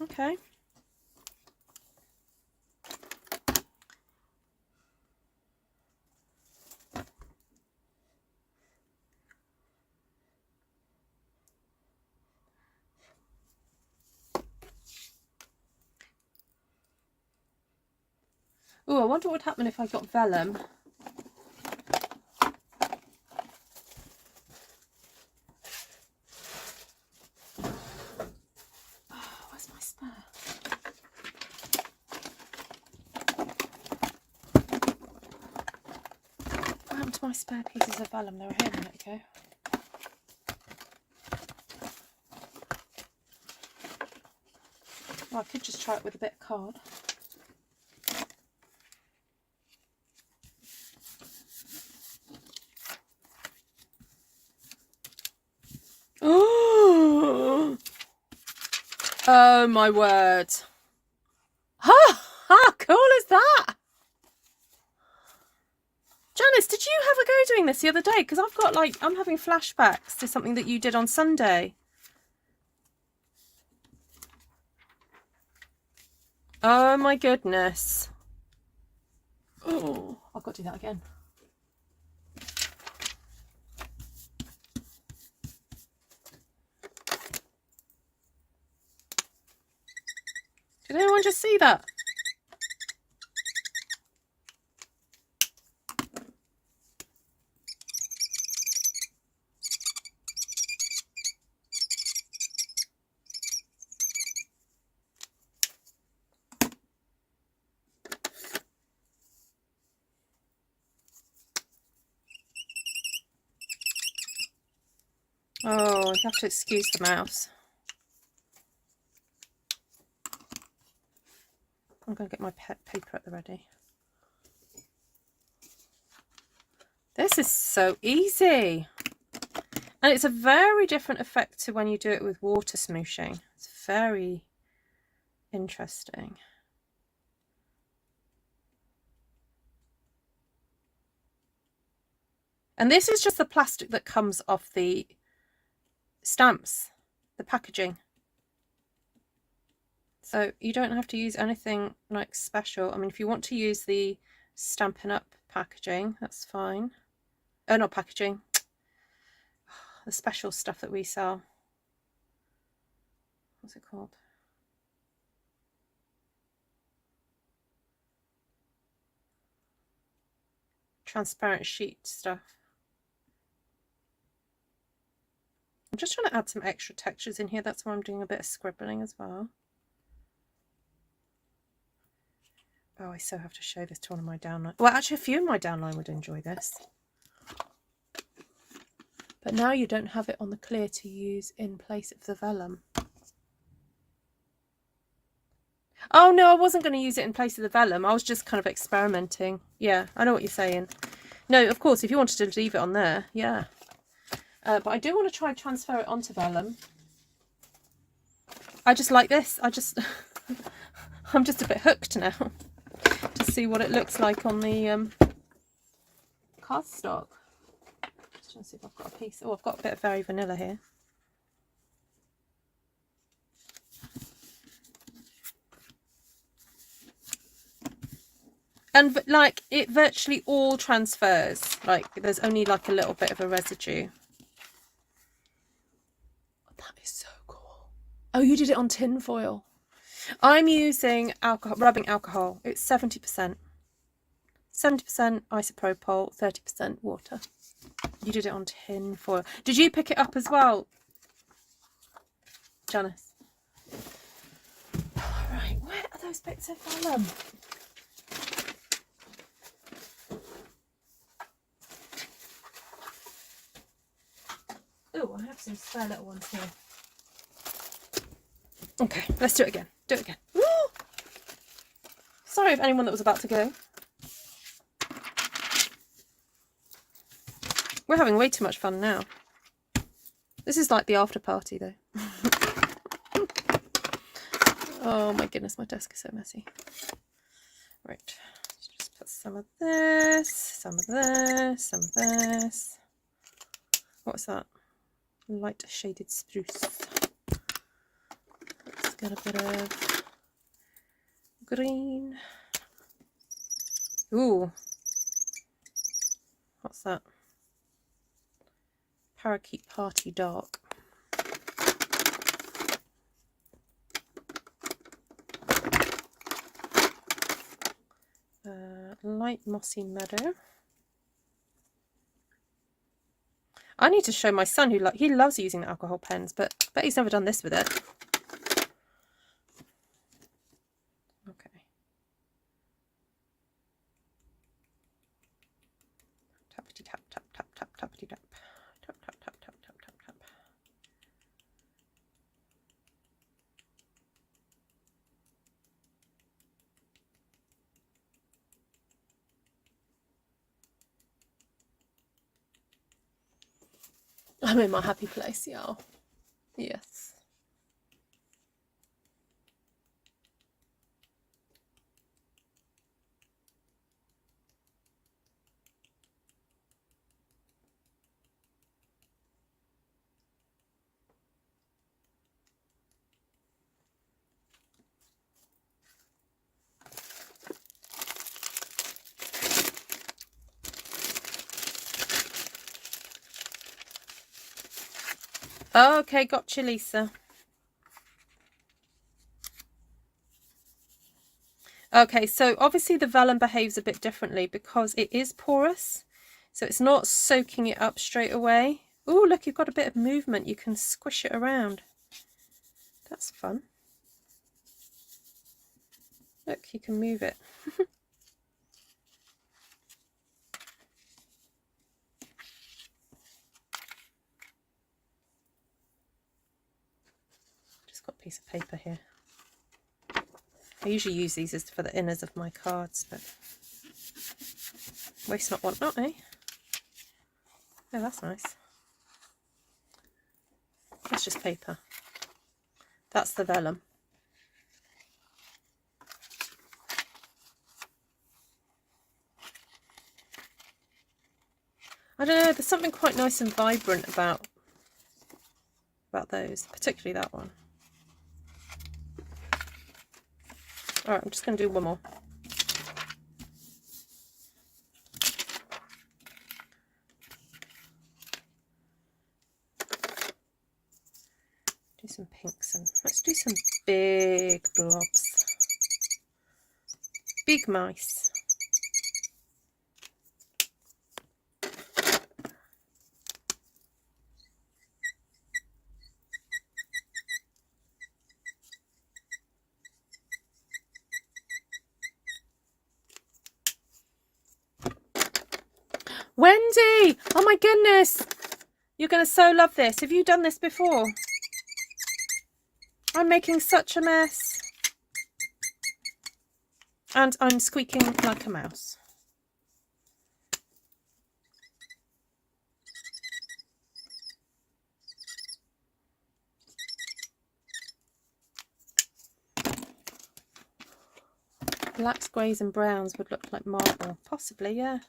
Speaker 1: Okay. Oh, I wonder what would happen if I got vellum. Oh, where's my spare? What happened to my spare pieces of vellum? They were here a minute ago. Well, I could just try it with a bit of card. Oh my word. How cool is that? Janice, did you have a go doing this the other day? Because I've got I'm having flashbacks to something that you did on Sunday. Oh my goodness. Oh, I've got to do that again. Did anyone just see that? Oh, you have to excuse the mouse. I'm going to get my paper at the ready. This is so easy. And it's a very different effect to when you do it with water smooshing. It's very interesting. And this is just the plastic that comes off the stamps, the packaging. So you don't have to use anything like special. I mean, if you want to use the Stampin' Up packaging, that's fine. Oh, not packaging. The special stuff that we sell. What's it called? Transparent sheet stuff. I'm just trying to add some extra textures in here. That's why I'm doing a bit of scribbling as well. Oh, I so have to show this to one of my downline. Well, actually, a few of my downline would enjoy this. But now you don't have it on the clear to use in place of the vellum. Oh, no, I wasn't going to use it in place of the vellum. I was just kind of experimenting. Yeah, I know what you're saying. No, of course, if you wanted to leave it on there, yeah. But I do want to try and transfer it onto vellum. I just like this. I'm just a bit hooked now to see what it looks like on the cardstock. Just trying to see if I've got a piece. Oh, I've got a bit of Very Vanilla here. And like it virtually all transfers. Like there's only like a little bit of a residue. That is so cool. Oh, you did it on tin foil. I'm using alcohol, rubbing alcohol. It's 70%. 70% isopropyl, 30% water. You did it on tin foil. Did you pick it up as well, Janice? All right, where are those bits of vellum? Oh, I have some spare little ones here. Okay, let's do it again. Do it again. Woo! Sorry if anyone that was about to go. We're having way too much fun now. This is like the after party though. Oh my goodness, my desk is so messy. Right, let's just put some of this, some of this, some of this. What's that? Light shaded spruce. Let's get a bit of green. Ooh. What's that? Parakeet Party Dark. Light Mossy Meadow. I need to show my son who he loves using the alcohol pens, but I bet he's never done this with it. Okay. Tappity tap tap tap tap tappity tap. Tap tap tap tap tap tap tap. I'm in my happy place, y'all. Yes. Okay, gotcha, Lisa. Okay, so obviously the vellum behaves a bit differently because it is porous, so it's not soaking it up straight away. Oh, look, you've got a bit of movement. You can squish it around. That's fun. Look, you can move it. just got a piece of paper here. I usually use these as for the inners of my cards, but waste not, want not, eh? Oh, that's nice. That's just paper. That's the vellum. I don't know, there's something quite nice and vibrant about those, particularly that one. All right, I'm just going to do one more. Do some pinks and let's do some big blobs. Big mice. Wendy! Oh my goodness! You're going to so love this. Have you done this before? I'm making such a mess. And I'm squeaking like a mouse. Blacks, greys and browns would look like marble. Possibly, yeah.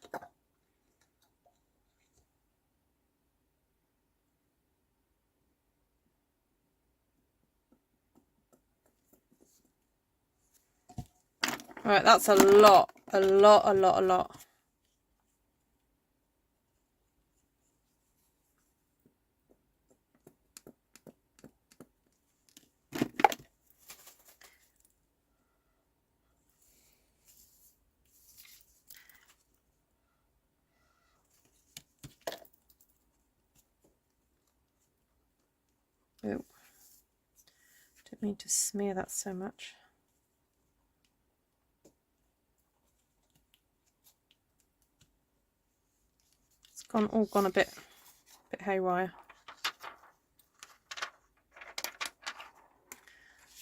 Speaker 1: All right, that's a lot. Oh, didn't mean to smear that so much. It's all gone a bit haywire.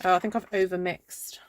Speaker 1: Oh, I think I've over mixed.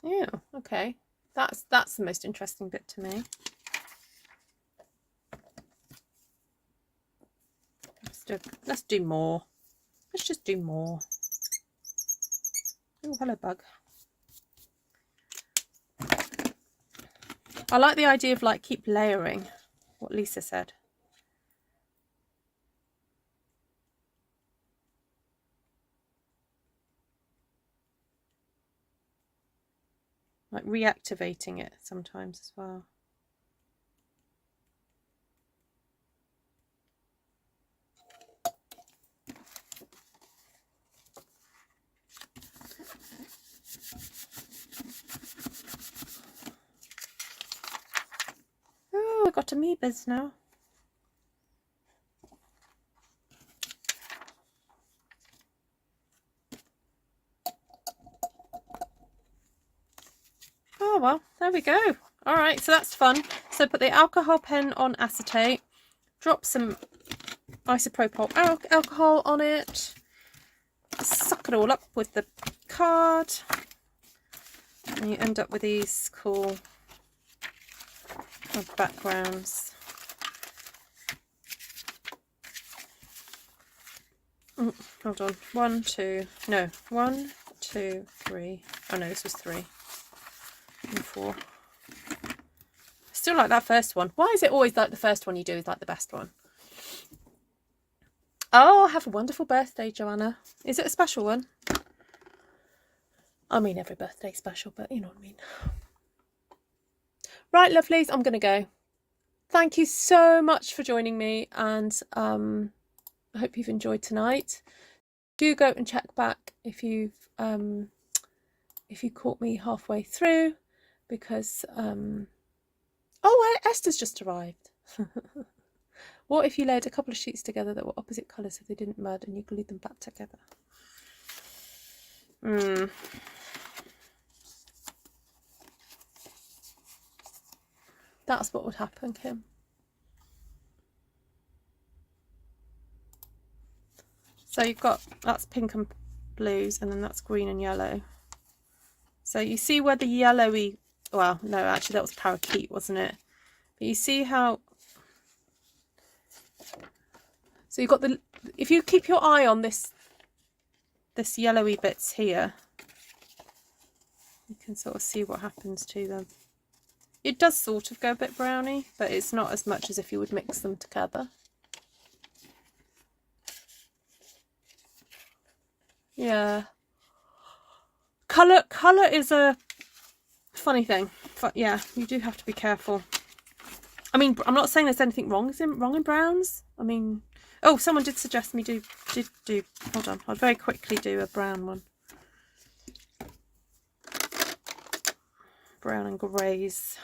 Speaker 1: Yeah, okay. That's the most interesting bit to me. Let's do more. Let's just do more. Oh, hello, bug. I like the idea of like keep layering, what Lisa said. Like reactivating it sometimes as well. Oh, I got amoebas now. Oh, well, there we go. All right, so that's fun. So put the alcohol pen on acetate, drop some isopropyl alcohol on it, suck it all up with the card, and you end up with these cool backgrounds. Hold on. 1, 2, no, 1, 2, 3. Oh no, this was 3 and 4. Still like that first one. Why is it always like the first one you do is like the best one? Oh, have a wonderful birthday, Joanna. Is it a special one? I mean, every birthday's special, but you know what I mean. Right, lovelies, I'm going to go. thank you so much for joining me, and I hope you've enjoyed tonight. Do go and check back if you caught me halfway through, because oh, Esther's just arrived. What if you laid a couple of sheets together that were opposite colours if they didn't merge and you glued them back together? That's what would happen, Kim. So you've got, that's pink and blues, and then that's green and yellow. So you see where the yellowy, well, no, actually that was parakeet, wasn't it? But you see how, so you've got the, if you keep your eye on this yellowy bits here, you can sort of see what happens to them. It does sort of go a bit browny, but it's not as much as if you would mix them together. Yeah. Colour is a funny thing. But yeah, you do have to be careful. I mean, I'm not saying there's anything wrong in browns. I mean, oh, someone did suggest me do, hold on, I'll very quickly do a brown one. Brown and greys.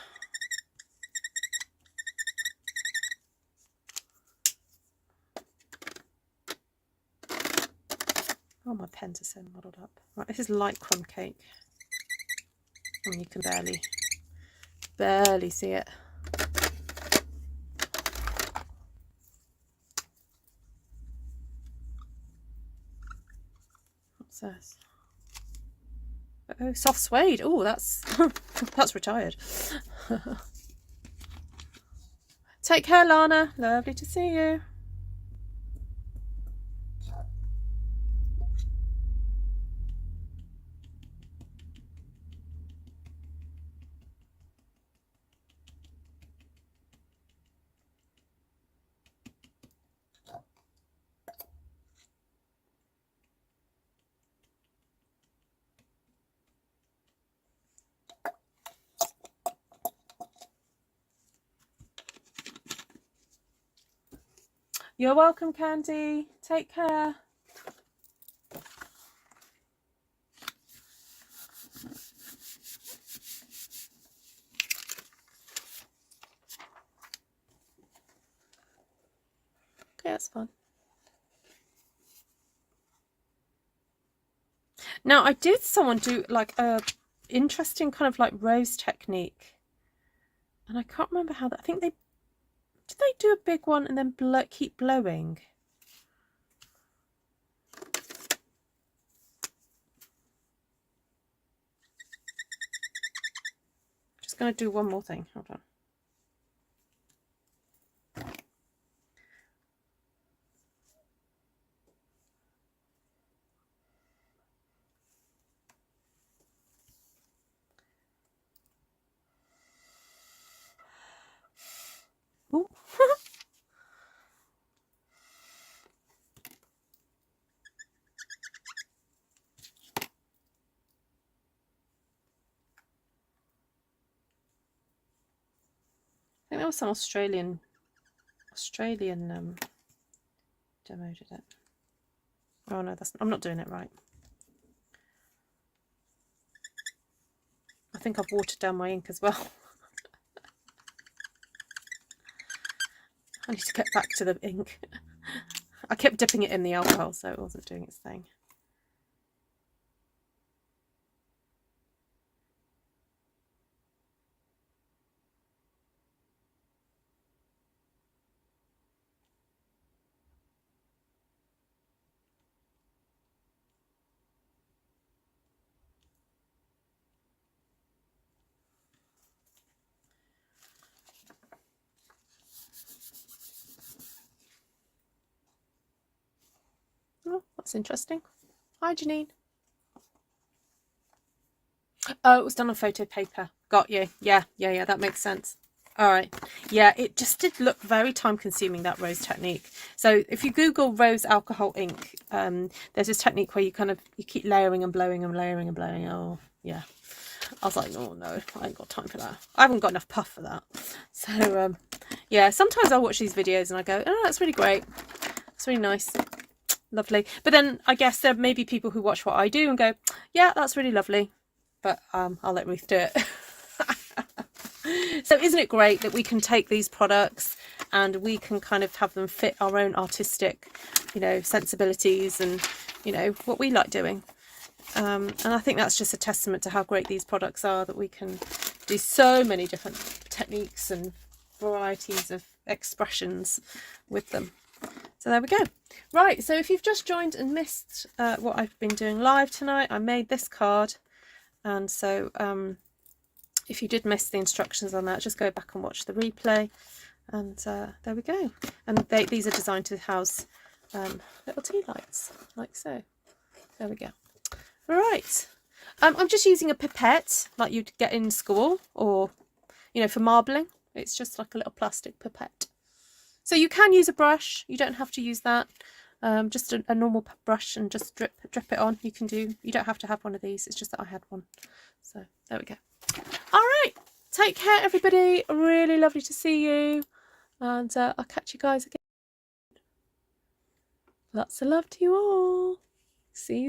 Speaker 1: Oh, my pens are so muddled up. Right, this is light crumb cake. And you can barely see it. What's this? Oh, soft suede. Oh, that's that's retired. Take care, Lana. Lovely to see you. You're welcome, Candy. Take care. Okay, that's fun. Now, I did someone do like a interesting kind of like rose technique, and I can't remember how that. I think they did they do a big one and then keep blowing. Just going to do one more thing. Hold on. Ooh. I think that was some Australian demo did it. Oh no, I'm not doing it right. I think I've watered down my ink as well. I need to get back to the ink. I kept dipping it in the alcohol, so it wasn't doing its thing. Oh, that's interesting. Hi, Janine. Oh, it was done on photo paper. Got you. Yeah, that makes sense. All right. Yeah, it just did look very time consuming, that rose technique. So if you Google rose alcohol ink, there's this technique where you keep layering and blowing and layering and blowing. Oh, yeah. I was like, oh no, I ain't got time for that. I haven't got enough puff for that. So, yeah, sometimes I watch these videos and I go, oh, that's really great. It's really nice. Lovely. But then I guess there may be people who watch what I do and go, yeah, that's really lovely. But I'll let Ruth do it. So isn't it great that we can take these products and we can kind of have them fit our own artistic, you know, sensibilities and, you know, what we like doing. And I think that's just a testament to how great these products are, that we can do so many different techniques and varieties of expressions with them. So there we go. Right, so if you've just joined and missed what I've been doing live tonight, I made this card. And so if you did miss the instructions on that, just go back and watch the replay. And there we go. And these are designed to house little tea lights, like so. There we go. Right. I'm just using a pipette like you'd get in school, or, you know, for marbling. It's just like a little plastic pipette. So you can use a brush. You don't have to use that. Just a normal brush and just drip it on. You don't have to have one of these. It's just that I had one. So there we go. All right. Take care, everybody. Really lovely to see you. And I'll catch you guys again. Lots of love to you all. See you.